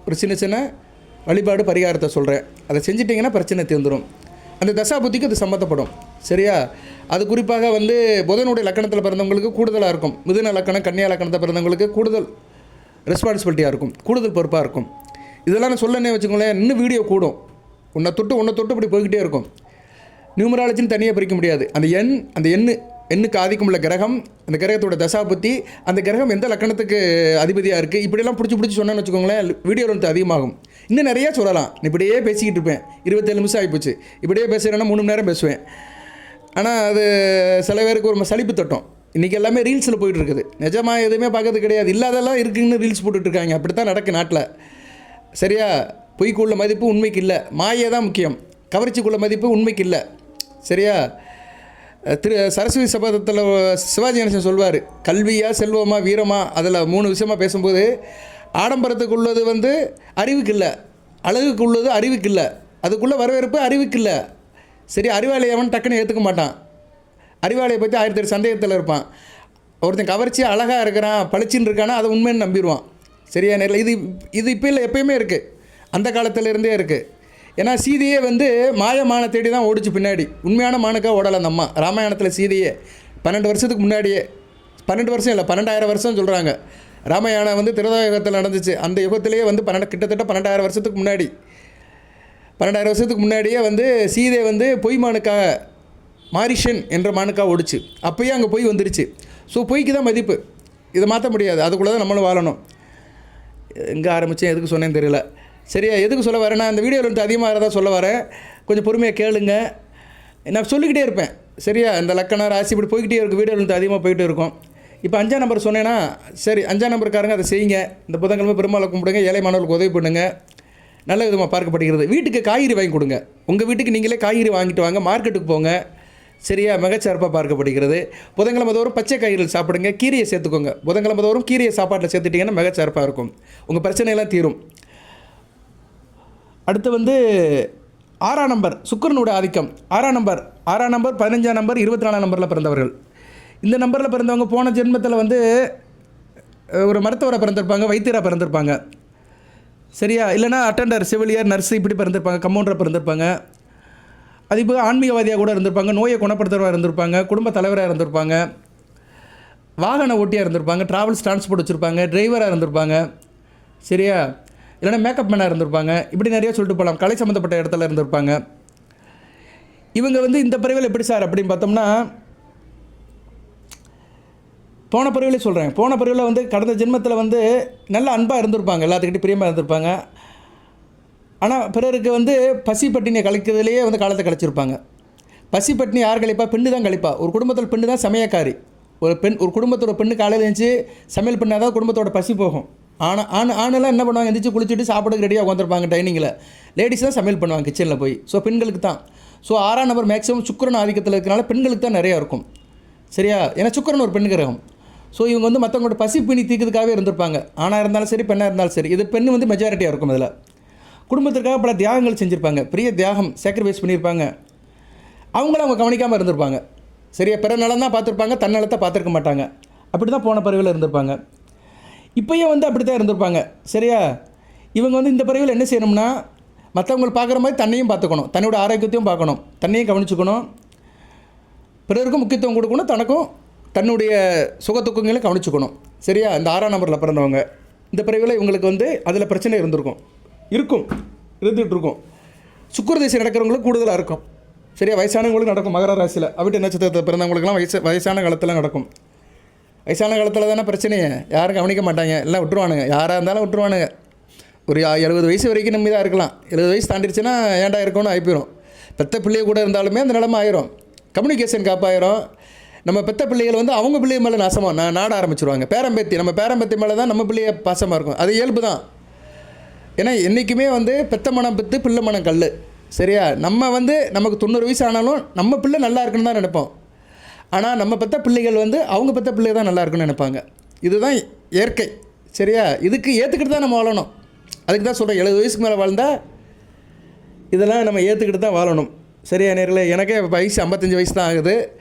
ஒரு சின்ன வழிபாடு பரிகாரத்தை சொல்கிறேன். அதை செஞ்சிட்டிங்கன்னா பிரச்சனை தீர்ந்துடும். அந்த தசாபுத்திக்கு அது சம்மந்தப்படும். சரியா, அது குறிப்பாக வந்து புதனுடைய லக்கணத்தில் பிறந்தவங்களுக்கு கூடுதலாக இருக்கும். மிதுன லக்கணம், கன்னியா லக்கணத்தை பிறந்தவங்களுக்கு கூடுதல் ரெஸ்பான்சிபிலிட்டியாக இருக்கும், கூடுதல் பொறுப்பாக இருக்கும். இதெல்லாம் நான் சொல்லனே வச்சுக்கோங்களேன், இன்னும் வீடியோ கூடும். உன்னை தொட்டு இப்படி போய்கிட்டே இருக்கும். நியூமராலஜின்னு தனியாக பிரிக்க முடியாது. அந்த எண்ணுக்கு ஆதிக்கம் உள்ள கிரகம், அந்த கிரகத்தோட தசாபுத்தி, அந்த கிரகம் எந்த லக்கணத்துக்கு அதிபதியாக இருக்குது, இப்படிலாம் பிடிச்சி சொன்னேன்னு வச்சுக்கோங்களேன், வீடியோவில் வந்து அதிகமாகும். இன்னும் நிறையா சொல்லலாம். இப்படியே பேசிக்கிட்டு இருப்பேன், 27 நிமிஷம் ஆகிப்போச்சு. இப்படியே பேசுகிறேன்னா 3 மணி நேரம் பேசுவேன். ஆனால் அது சில பேருக்கு ஒரு சலிப்பு தட்டும். இன்றைக்கி எல்லாமே ரீல்ஸில் போயிட்டு இருக்குது, நிஜமாக எதுவுமே பார்க்கறது கிடையாது. இல்லாதெல்லாம் இருக்குன்னு ரீல்ஸ் போட்டுட்ருக்காங்க. அப்படி தான் நடக்கு நாட்டில். சரியா, பொய்க்குள்ள மதிப்பு உண்மைக்கு இல்லை, மாயே தான் முக்கியம். கவர்ச்சிக்குள்ள மதிப்பு உண்மைக்கு இல்லை. சரியா, சரஸ்வதி சபதத்தில் சிவாஜி கணேசன் சொல்வார், கல்வியா செல்வமா வீரமா, அதில் 3 விஷயமாக பேசும்போது, ஆடம்பரத்துக்கு உள்ளது வந்து அறிவுக்கு இல்லை, அழகுக்கு உள்ளது அறிவுக்கு இல்லை, அதுக்குள்ளே வரவேற்பு அறிவுக்கு இல்லை. சரி, அறிவாளி அவன் டக்குன்னு ஏற்றுக்க மாட்டான். அறிவாளியை பற்றி 1008 சந்தேகத்தில் இருப்பான். ஒருத்தன் கவர்ச்சியாக அழகாக இருக்கிறான், பளிச்சின்னு இருக்கானா அதை உண்மைன்னு நம்பிடுவான். சரியா, நேரில் இது இப்போ இல்லை, எப்பயுமே இருக்குது, அந்த காலத்திலேருந்தே இருக்குது. ஏன்னா சீதையே வந்து மாயமான தேடி தான் ஓடிச்சு பின்னாடி, உண்மையான மானுக்காக ஓடலை அந்த அம்மா. ராமாயணத்தில் சீதையே 12 வருஷத்துக்கு முன்னாடியே, 12 வருஷம் இல்லை 12,000 வருஷம் சொல்கிறாங்க. ராமாயணம் வந்து திருதாயுகத்தில் நடந்துச்சு. அந்த யுகத்திலேயே வந்து கிட்டத்தட்ட 12,000 வருஷத்துக்கு முன்னாடி, 12,000 வருஷத்துக்கு முன்னாடியே வந்து சீதை வந்து பொய் மானுக்காக, மாரிஷன் என்ற மானுக்காக ஓடிச்சு. அப்போயே அங்கே பொய் வந்துருச்சு. ஸோ பொய்க்கு தான் மதிப்பு, இதை மாற்ற முடியாது. அதுக்குள்ளே தான் நம்மளும் வாழணும். எங்கே ஆரம்பித்தேன், எதுக்கு சொன்னேன்னு தெரியல. சரியா, எதுக்கு சொல்ல வரேன்னா, இந்த வீடியோவில் வந்து அதிகமாக இருந்தால் சொல்ல வரேன், கொஞ்சம் பொறுமையாக கேளுங்க. நான் சொல்லிக்கிட்டே இருப்பேன். சரியா, இந்த லக்கணம் ராசி இப்படி போய்கிட்டே இருக்கும், வீடியோவில் வந்து அதிகமாக போய்கிட்டே இருக்கும். இப்போ 5ஆம் நம்பர் சொன்னேன்னா, சரி 5ஆம் நம்பருக்காரங்க அதை செய்யுங்க. இந்த புதன்கிழமை பெருமாளை கும்பிடுங்க, ஏழை மாணவர்களுக்கு உதவி பண்ணுங்கள், நல்ல விதமாக பார்க்கப்படுகிறது. வீட்டுக்கு காய்கறி வாங்கி கொடுங்க. உங்கள் வீட்டுக்கு நீங்களே காய்கறி வாங்கிட்டு வாங்க, மார்க்கெட்டுக்கு போங்க. சரியா, மிகச்சிறப்பாக பார்க்கப்படுகிறது. புதன்கிழமை தோறும் பச்சை காய்கறிகள் சாப்பிடுங்க, கீரையை சேர்த்துக்கோங்க. புதன்கிழமை தோறும் கீரையை சாப்பாட்டில் சேர்த்துட்டிங்கன்னா மிகச்சிறப்பாக இருக்கும், உங்கள் பிரச்சனையெல்லாம் தீரும். அடுத்து வந்து 6ஆம் நம்பர் சுக்கிரனோட ஆதிக்கம். 6ஆம் நம்பர் 15ஆம் நம்பர் 24ஆம் நம்பரில் பிறந்தவர்கள். இந்த நம்பரில் பிறந்தவங்க போன ஜென்மத்தில் வந்து ஒரு மருத்துவராக பிறந்திருப்பாங்க, வைத்தியராக பிறந்திருப்பாங்க. சரியா, இல்லைனா அட்டெண்டர், செவிலியர், நர்ஸு இப்படி பிறந்திருப்பாங்க, கம்பவுண்டராக பிறந்திருப்பாங்க. அது இப்போ ஆன்மீகவாதியாக கூட இருந்திருப்பாங்க, நோயை குணப்படுத்துறவராக இருந்திருப்பாங்க, குடும்ப தலைவராக இருந்திருப்பாங்க. வாகன ஓட்டியாக இருந்திருப்பாங்க, ட்ராவல்ஸ் டிரான்ஸ்போர்ட் வச்சுருப்பாங்க, டிரைவராக இருந்திருப்பாங்க, சரியா, இல்லைனா மேக்கப் மேனாக இருந்திருப்பாங்க, இப்படி நிறைய சொல்லிட்டு போகலாம். கலை சம்மந்தப்பட்ட இடத்துல இருந்திருப்பாங்க. இவங்க வந்து இந்த பிறவியில் எப்படி சார் அப்படின்னு பார்த்தோம்னா, போன பிறவிலே சொல்கிறேன், போன பிறவியில் வந்து கடந்த ஜென்மத்தில் வந்து நல்ல அன்பாக இருந்திருப்பாங்க, எல்லாத்துக்கிட்டையும் பிரியமாக இருந்திருப்பாங்க. ஆனால் பிறருக்கு வந்து பசி பட்டினியை கழிக்கிறதுலேயே வந்து காலத்தை கழிச்சிருப்பாங்க. பசி பட்டினி யார் கழிப்பா? பெண்ணு தான் கழிப்பா. ஒரு குடும்பத்தில் பெண்ணு தான் சமையக்காரி. ஒரு குடும்பத்தோட பெண்ணு காலையில் எழுந்துச்சி சமையல் பண்ணால் தான் குடும்பத்தோட பசி போகும். ஆணெல்லாம் என்ன பண்ணுவாங்க? எந்திரிச்சு குளிச்சுட்டு சாப்பிடுக்கு ரெடியாக உட்காந்துருப்பாங்க டைனிங்கில். லேடிஸ் தான் சமையல் பண்ணுவாங்க கிச்சனில் போய். ஸோ பெண்களுக்கு தான். ஸோ 6ஆம் நம்பர் மேக்ஸிமம் சுக்கிரன் ஆதிக்கத்தில் இருக்கிறனால பெண்களுக்கு தான் நிறையா இருக்கும், சரியா? ஏன்னா சுக்கிரன் ஒரு பெண் கிரகம். ஸோ இவங்க வந்து மற்றவங்களோட பசி பிணி தீர்க்கிறதுக்காகவே இருந்திருப்பாங்க. ஆணாக இருந்தாலும் சரி, பெண்ணாக இருந்தாலும் சரி. இது பெண்ணு வந்து மெஜாரிட்டியாக இருக்கும். அதில் குடும்பத்திற்காக பல தியாகங்கள் செஞ்சுருப்பாங்க, பெரிய தியாகம், சாக்ரிஃபைஸ் பண்ணியிருப்பாங்க. அவங்களும் அவங்க கவனிக்காமல் இருந்திருப்பாங்க, சரியா? பிற நலம் தான் பார்த்துருப்பாங்க, தன்னலத்தை பார்த்துருக்க மாட்டாங்க. அப்படி தான் போன பிறவியில் இருந்திருப்பாங்க. இப்போயும் வந்து அப்படி தான் இருந்திருப்பாங்க, சரியா? இவங்க வந்து இந்த பிறவியில் என்ன செய்யணும்னா, மற்றவங்களை பார்க்குற மாதிரி தன்னையும் பார்த்துக்கணும், தன்னோட ஆரோக்கியத்தையும் பார்க்கணும், தன்னையும் கவனிச்சுக்கணும், பிறருக்கும் முக்கியத்துவம் கொடுக்கணும், தனக்கும் தன்னுடைய சுகத்துக்கங்களையும் கவனிச்சுக்கணும், சரியா? இந்த 6ஆம் நம்பரில் பிறந்தவங்க இந்த பிறவியில் இவங்களுக்கு வந்து அதில் பிரச்சனை இருந்துகிட்டு இருக்கும். சுக்கிர திசை நடக்கிறவங்களுக்கு கூடுதலாக இருக்கும், சரியா? வயசானவங்களுக்கு நடக்கும். மகர ராசியில் அவிட்ட நட்சத்திரத்தில் பிறந்தவங்களுக்குலாம் வயசான காலத்தில் நடக்கும். வயசான காலத்தில் தானே பிரச்சனையே, யாரும் கவனிக்க மாட்டாங்க, எல்லாம் விட்டுருவானுங்க. யாராக இருந்தாலும் விட்டுருவானுங்க. ஒரு 70 வயசு வரைக்கும் நம்பி தான் இருக்கலாம். 70 வயசு தாண்டிடுச்சுன்னா ஏன்டா இருக்கணும்னு ஆகிப்போயிடும். பெத்த பிள்ளைய கூட இருந்தாலுமே அந்த நிலமை ஆயிரும். கம்யூனிகேஷன் காப்பாயிரும். நம்ம பெத்த பிள்ளைகள் வந்து அவங்க பிள்ளை மேலே நாசமாக நாட ஆரம்பிச்சிருவாங்க. நம்ம பேரம்பேத்தி மேலே தான் நம்ம பிள்ளைய பாசமாக இருக்கும். அது இயல்பு தான். ஏன்னா என்றைக்குமே வந்து பெத்த மனம் பெற்று பிள்ளை மனம் கல், சரியா? நம்ம வந்து நமக்கு 90 வயசு ஆனாலும் நம்ம பிள்ளை நல்லா இருக்குன்னு தான் நினைப்போம். ஆனால் நம்ம பெற்ற பிள்ளைகள் வந்து அவங்க பெற்ற பிள்ளை தான் நல்லா இருக்குன்னு நினைப்பாங்க. இதுதான் இயற்கை, சரியா? இதுக்கு ஏற்றுக்கிட்டு தான் நம்ம வாழணும். அதுக்கு தான் சொல்கிறேன், 70 வயசுக்கு மேலே வாழ்ந்தால் இதெல்லாம் நம்ம ஏற்றுக்கிட்டு தான் வாழணும், சரியா? நேரில் எனக்கே வயசு 55 வயசு தான் ஆகுது.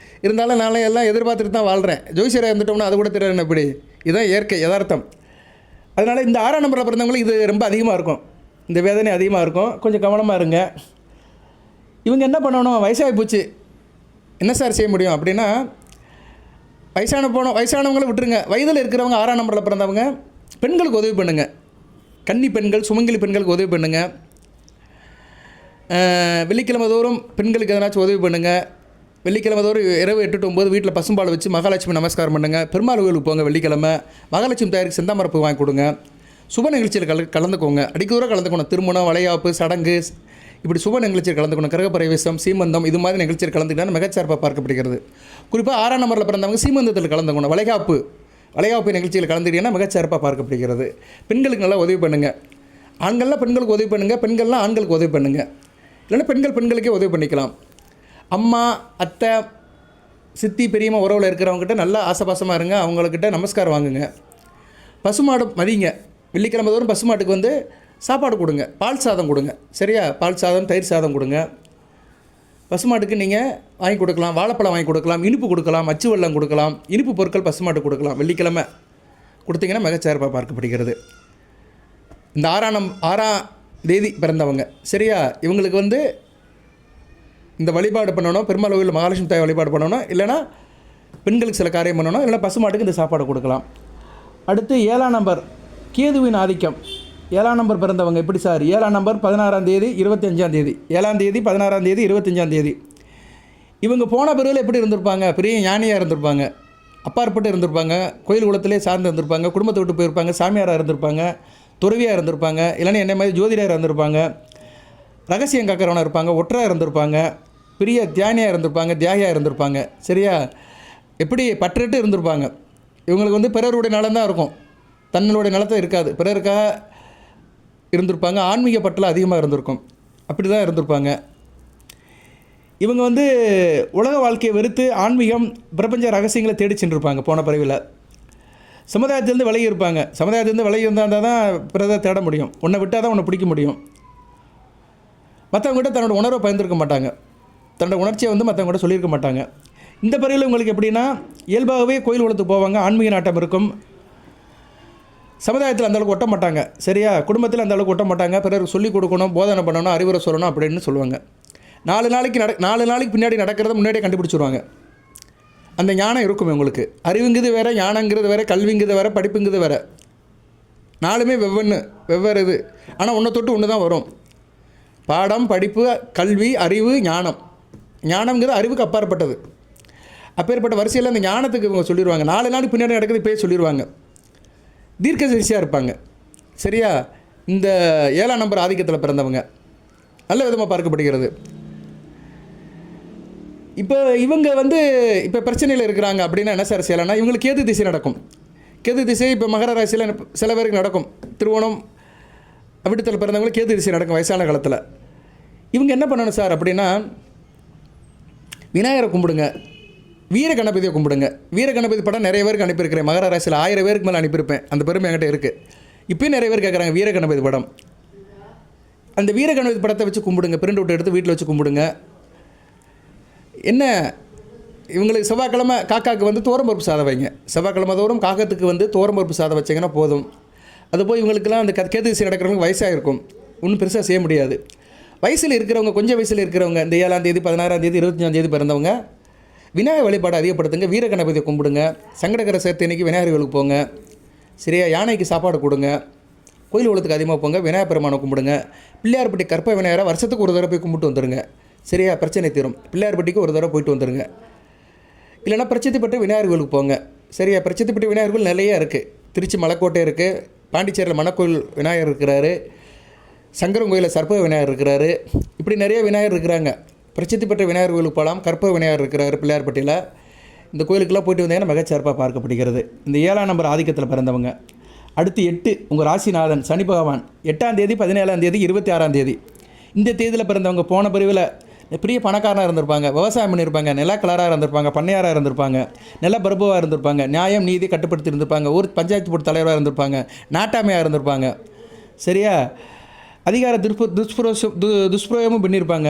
இருந்தாலும் நான் எல்லாம் எதிர்பார்த்துட்டு தான் வாழ்கிறேன். ஜோசியராக இருந்துட்டோம்னா அது கூட தெரியாது எப்படி. இதுதான் இயற்கை, யதார்த்தம். அதனால் இந்த 6ஆம் நம்பரில் பிறந்தவங்களுக்கு இது ரொம்ப அதிகமாக இருக்கும், இந்த வேதனை அதிகமாக இருக்கும். கொஞ்சம் கவனமாக இருங்க. இவங்க என்ன பண்ணணும்? வயசாகி போச்சு, என்ன சார் செய்ய முடியும் அப்படின்னா, வயசானவங்களை விட்டுருங்க. வயதில் இருக்கிறவங்க 6ஆம் நம்பரில் பிறந்தவங்க பெண்களுக்கு உதவி பண்ணுங்கள். கன்னி பெண்கள், சுமங்கலி பெண்களுக்கு உதவி பண்ணுங்கள். வெள்ளிக்கிழமை தோறும் பெண்களுக்கு எதனாச்சும் உதவி பண்ணுங்கள். வெள்ளிக்கிழமை தோறும் இரவு 8 to 9 வீட்டில் பசும்பால் வச்சு மகாலட்சுமி நமஸ்காரம் பண்ணுங்கள். பெருமாள் கோயிலுக்கு போங்க. வெள்ளிக்கிழமை மகாலட்சுமி தயாரிக்கு செந்தாமரப்பு வாங்கி கொடுங்க. சுப நிகழ்ச்சியில் கலந்துக்கோங்க. அடிக்கூராக கலந்துக்கணும். திருமணம், வளையாப்பு, சடங்கு, இப்படி சுப நிகழ்ச்சியில் கலந்துக்கணும். கிரகப்பிரவேசம், சீமந்தம், இது மாதிரி நிகழ்ச்சியில் கலந்துக்கிட்டால் மிகச்சிறப்பாக பார்க்கப்படுகிறது. குறிப்பாக 6ஆம் நம்பரில் பிறந்தவங்க சீமந்தத்தில் கலந்துக்கணும். வளைகாப்பு நிகழ்ச்சியில் கலந்துக்கிட்டீங்கன்னா மிகச்சிறப்பாக பார்க்கப்படுகிறது. பெண்களுக்கு நல்லா உதவி பண்ணுங்கள். ஆண்கள்லாம் பெண்களுக்கு உதவி பண்ணுங்கள், பெண்கள்லாம் ஆண்களுக்கு உதவி பண்ணுங்கள். இல்லைன்னா பெண்களுக்கே உதவி பண்ணிக்கலாம். அம்மா, அத்தை, சித்தி, பெரியம்மா உறவில் இருக்கிறவங்ககிட்ட நல்லா ஆசபாசமாக இருங்க. அவங்கக்கிட்ட நமஸ்காரம் வாங்குங்க. பசுமாடு மதிங்க. வெள்ளிக்கிழமை தோறும் பசுமாட்டுக்கு வந்து சாப்பாடு கொடுங்க. பால் சாதம் கொடுங்க, சரியா? பால் சாதம், தயிர் சாதம் கொடுங்க. பசுமாட்டுக்கு நீங்கள் வாங்கி கொடுக்கலாம். வாழைப்பழம் வாங்கி கொடுக்கலாம், இனிப்பு கொடுக்கலாம், அச்சு வெல்லம் கொடுக்கலாம், இனிப்பு பொருட்கள் பசுமாட்டுக்கு கொடுக்கலாம். வெள்ளிக்கிழமை கொடுத்தீங்கன்னா மிகச்சிறப்பாக பார்க்கப்படுகிறது. இந்த 6ஆம் தேதி பிறந்தவங்க, சரியா? இவங்களுக்கு வந்து இந்த வழிபாடு பண்ணணும். பெருமாள் கோயில் மகாலட்சுமி தாய் வழிபாடு பண்ணணும். இல்லைனா பெண்களுக்கு சில காரியம் பண்ணணும். இல்லைனா பசுமாட்டுக்கு இந்த சாப்பாடு கொடுக்கலாம். அடுத்து 7ஆம் நம்பர் கேதுவின் ஆதிக்கம். 7ஆம் நம்பர் பிறந்தவங்க எப்படி சார்? 7ஆம் நம்பர் 16ஆம் தேதி 25ஆம் தேதி 7ஆம் தேதி 16ஆம் தேதி 25ஆம் தேதி. இவங்க போன பிறகு எப்படி இருந்திருப்பாங்க? பெரிய ஞானியாக இருந்திருப்பாங்க, அப்பாற்பட்டு இருந்திருப்பாங்க, கோயில் குளத்திலே சார்ந்து இருந்திருப்பாங்க, குடும்பத்தை விட்டு போயிருப்பாங்க, சாமியாராக இருந்திருப்பாங்க, துறவியாக இருந்திருப்பாங்க, இல்லைன்னா என்ன மாதிரி ஜோதிடராக இருந்திருப்பாங்க, ரகசியம் காக்கிறவனாக இருப்பாங்க, ஒற்றாக இருந்திருப்பாங்க, பெரிய தியானியாக இருந்திருப்பாங்க, தியாகியாக இருந்திருப்பாங்க, சரியா? எப்படி பற்றுட்டு இருந்திருப்பாங்க. இவங்களுக்கு வந்து பிறருடைய நலம் தான் இருக்கும், தன்னுடைய நலத்தை இருக்காது. பிறருக்காக இருந்திருப்பாங்க. ஆன்மீக பற்றில் அதிகமாக இருந்திருக்கும். அப்படி தான் இருந்திருப்பாங்க. இவங்க வந்து உலக வாழ்க்கையை வெறுத்து ஆன்மீகம், பிரபஞ்ச ரகசியங்களை தேடி சென்றிருப்பாங்க. போன பிறவியில் சமுதாயத்திலேருந்து விலகி இருப்பாங்க. சமுதாயத்திலேருந்து விலகி இருந்தால் தான் பிறதை தேட முடியும். உன்னை விட்டால் தான் உன்னை பிடிக்க முடியும். மற்றவங்ககிட்ட தன்னோட உணர்வை பயந்துருக்க மாட்டாங்க. தன்னோட உணர்ச்சியை வந்து மற்றவங்ககிட்ட சொல்லியிருக்க மாட்டாங்க. இந்த பிறவியில் உங்களுக்கு எப்படின்னா, இயல்பாகவே கோயில் குளத்துக்கு போவாங்க, ஆன்மீக நாட்டம் இருக்கும். சமுதாயத்தில் அந்தளவுக்கு ஒட்ட மாட்டாங்க, சரியா? குடும்பத்தில் அந்தளவுக்கு ஒட்ட மாட்டாங்க. பிறருக்கு சொல்லிக் கொடுக்கணும், போதனை பண்ணணும், அறிவுரை சொல்லணும் அப்படின்னு சொல்லுவாங்க. 4 நாளைக்கு பின்னாடி நடக்கிறத முன்னாடியே கண்டுபிடிச்சிருவாங்க. அந்த ஞானம் இருக்குமே உங்களுக்கு. அறிவுங்கிறது வேறு, ஞானங்கிறது வேறு, கல்விங்கிறது வேறு, படிப்புங்கிறது வேறு. நாலுமே வெவ்வேறு இது. ஆனால் ஒன்றை தொட்டு ஒன்று தான் வரும். பாடம், படிப்பு, கல்வி, அறிவு, ஞானம். ஞானம்ங்கிறது அறிவுக்கு அப்பாற்பட்டது. அப்பேற்பட்ட வரிசையில் அந்த ஞானத்துக்கு இவங்க சொல்லிடுவாங்க. 4 நாள் பின்னாடி நடக்குது இப்போயே சொல்லிடுவாங்க. தீர்க்கதரிசியாக இருப்பாங்க. சரியா? இந்த 7ஆம் நம்பர் ஆதிக்கத்தில் பிறந்தவங்க நல்ல விதமாக பார்க்கப்படுகிறது. இப்போ இவங்க இப்போ பிரச்சனையில் இருக்கிறாங்க அப்படின்னா என்ன சார் செய்யலைன்னா, இவங்களுக்கு கேது திசை நடக்கும். கேது திசை இப்போ மகர ராசியில் சில பேருக்கு நடக்கும். திருவோணம் அவிட்டத்தில் பிறந்தவங்களுக்கு கேது திசை நடக்கும் வயசான காலத்தில். இவங்க என்ன பண்ணணும் சார் அப்படின்னா, விநாயகரை கும்பிடுங்க, வீர கணபதியை கும்பிடுங்க. வீர கணபதி படம் நிறைய பேருக்கு அனுப்பியிருக்கிறேன். மகர ராசியில் 1000 பேருக்கு மேலே அனுப்பியிருப்பேன். அந்த பெருமை என்கிட்ட இருக்குது. இப்போயும் நிறைய பேர் கேட்குறாங்க வீர கணபதி படம். அந்த வீர கணபதி படத்தை வச்சு கும்பிடுங்க. பிரிண்ட் அவுட் எடுத்து வீட்டில் வச்சு கும்பிடுங்க. என்ன இவங்களுக்கு செவ்வாய்க்கிழமை காக்காவுக்கு தோரம்பருப்பு சாதம் வைங்க. செவ்வாய்க்கிழமை தோறும் காக்கத்துக்கு தோரம்பருப்பு சாதம் வச்சிங்கன்னா போதும். அது போய் இவங்களுக்கெல்லாம் அந்த கேது திசை நடக்கிறவங்க வயசாக இருக்கும், ஒன்றும் பெருசாக செய்ய முடியாது. வயசில் இருக்கிறவங்க, கொஞ்சம் வயசில் இருக்கிறவங்க, இந்த 7ஆம் தேதி 16ஆம் தேதி 25ஆம் தேதி பிறந்தவங்க விநாயகர் வழிபாடு அதிகப்படுத்துங்க. வீர கணபதியை கும்பிடுங்க. சங்கடகர சேர்த்து இன்றைக்கி விநாயகர் கோயிலுக்கு போங்க. சரியா? யானைக்கு சாப்பாடு கொடுங்க. கோயில் உலகத்துக்கு அதிகமாக போங்க. விநாயகர் பெருமானை கும்பிடுங்க. பிள்ளையார்பட்டி கற்ப விநாயகரை வருஷத்துக்கு ஒரு தடவை போய் கும்பிட்டு வந்துடுங்க. சரியா? பிரச்சனை தீரும். பிள்ளையார்பட்டிக்கு ஒரு தடவை போயிட்டு வந்துடுங்க. இல்லைனா பிரச்சித்திப்பட்டு விநாயகர் கோயிலுக்கு போங்க. சரியா? பிரச்சித்திப்பட்டு விநாயகர் கோயில் நிறையா இருக்குது. திருச்சி மலைக்கோட்டை இருக்குது, பாண்டிச்சேரியில் மணக்கோயில் விநாயகர் இருக்கிறாரு, சங்கரங்கோயிலில் சர்ப்ப விநாயகர் இருக்கிறாரு. இப்படி நிறைய விநாயகர் இருக்கிறாங்க. பிரசித்திப்பட்ட விநாயகர் கோயிலுக்கு போகலாம். கற்ப விநாயகர் இருக்கிறார் பிள்ளையார்பட்டியில். இந்த கோயிலுக்கெல்லாம் போயிட்டு வந்தீங்கன்னா மிகச்சிறப்பாக பார்க்கப்படுகிறது. இந்த 7ஆம் நம்பர் ஆதிக்கத்தில் பிறந்தவங்க. அடுத்து 8 உங்கள் ராசிநாதன் சனி பகவான் 8ஆம் தேதி 17ஆம் தேதி 26ஆம் தேதி இந்த தேதியில் பிறந்தவங்க போன பிரிவில் பெரிய பணக்காரனாக இருந்திருப்பாங்க, விவசாயம் பண்ணியிருப்பாங்க, நிலக்கலராக இருந்திருப்பாங்க, பண்ணையாராக இருந்திருப்பாங்க, நில பிரபுவாக இருந்திருப்பாங்க, நியாயம் நீதி கட்டுப்படுத்தி இருந்திருப்பாங்க, ஊர் பஞ்சாயத்து போர்டு தலைவராக இருந்திருப்பாங்க, நாட்டாமையாக இருந்திருப்பாங்க. சரியா? அதிகார துஷ்பிரயோகமும் பண்ணியிருப்பாங்க,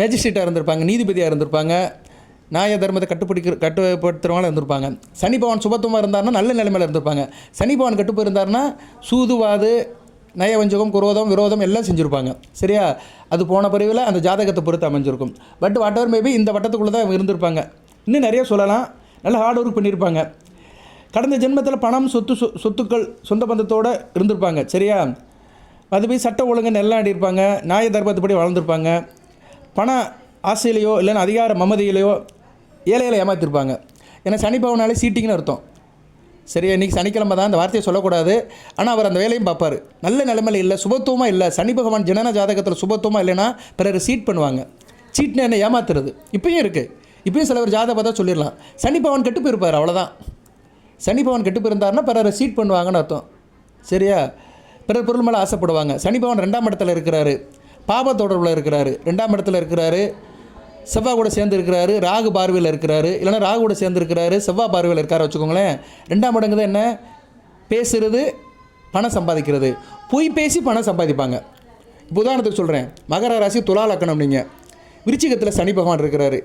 மேஜிஸ்ட்ரேட்டாக இருந்திருப்பாங்க, நீதிபதியாக இருந்திருப்பாங்க, நியாய தர்மத்தை கட்டுப்படுத்துகிறவங்களாக இருந்திருப்பாங்க. சனி பகவான் சுபத்துவமாக இருந்தார்னா நல்ல நிலைமையில் இருந்திருப்பாங்க. சனி பகவான் கட்டுப்பு இருந்தார்னா சூதுவாது, நயவஞ்சகம், குரோதம், விரோதம் எல்லாம் செஞ்சுருப்பாங்க. சரியா? அது போன பிரிவில் அந்த ஜாதகத்தை பொறுத்து அமைஞ்சிருக்கும். பட் வாட் எவர் மேபி இந்த வட்டத்துக்குள்ளே தான் இருந்திருப்பாங்க. இன்னும் நிறைய சொல்லலாம். நல்ல ஹார்ட் ஒர்க் பண்ணியிருப்பாங்க. கடந்த ஜென்மத்தில் பணம், சொத்துக்கள், சொந்த பந்தத்தோடு இருந்திருப்பாங்க. சரியா? அது போய் சட்ட ஒழுங்கு எல்லாம் ஆடியிருப்பாங்க. நியாய தர்மத்துப்படி வளர்ந்துருப்பாங்க. பண ஆசையிலையோ இல்லைன்னா அதிகார மமதியிலையோ ஏழைகளை ஏமாற்றிருப்பாங்க. ஏன்னா சனி பகவானாலே சீட்டிங்னு அர்த்தம். சரியா? இன்றைக்கி சனிக்கிழமை தான், அந்த வார்த்தையை சொல்லக்கூடாது. ஆனால் அவர் அந்த வேலையும் பார்ப்பார். நல்ல நிலைமையில் இல்லை, சுபத்துவமாக இல்லை. சனி பகவான் ஜனன ஜாதகத்தில் சுபத்துவமாக இல்லைன்னா பிறர் சீட் பண்ணுவாங்க. சீட்னு என்ன ஏமாத்துறது இப்பயும் இருக்குது. இப்பயும் சில பேர் ஜாதகம் பார்த்தா சொல்லிடலாம் சனி பகவான் கெட்டு போயிருப்பார், அவ்வளோதான். சனி பகவான் கெட்டு போயிருந்தாருன்னா பிறரை சீட் பண்ணுவாங்கன்னு அர்த்தம். சரியா? பிறர் பொருள் மேலே ஆசைப்படுவாங்க. சனி பகவான் 2ஆம் இடத்துல இருக்கிறாரு, பாப தொடர்பில் இருக்கிறாரு, 2ஆம் இடத்துல இருக்கிறாரு, செவ்வாய் கூட சேர்ந்து இருக்கிறாரு, ராகு பார்வையில் இருக்கிறாரு, இல்லைனா ராகு கூட சேர்ந்து இருக்கிறாரு, செவ்வாய் பார்வையில் இருக்காரு வச்சுக்கோங்களேன். 2ஆம் இடங்கிறது என்ன? பேசுகிறது, பணம் சம்பாதிக்கிறது. பொய் பேசி பணம் சம்பாதிப்பாங்க. இப்போ உதாரணத்துக்கு சொல்கிறேன், மகர ராசி துலா லக்னம். நீங்கள் விருச்சிகத்தில் சனி பகவான் இருக்கிறாரு.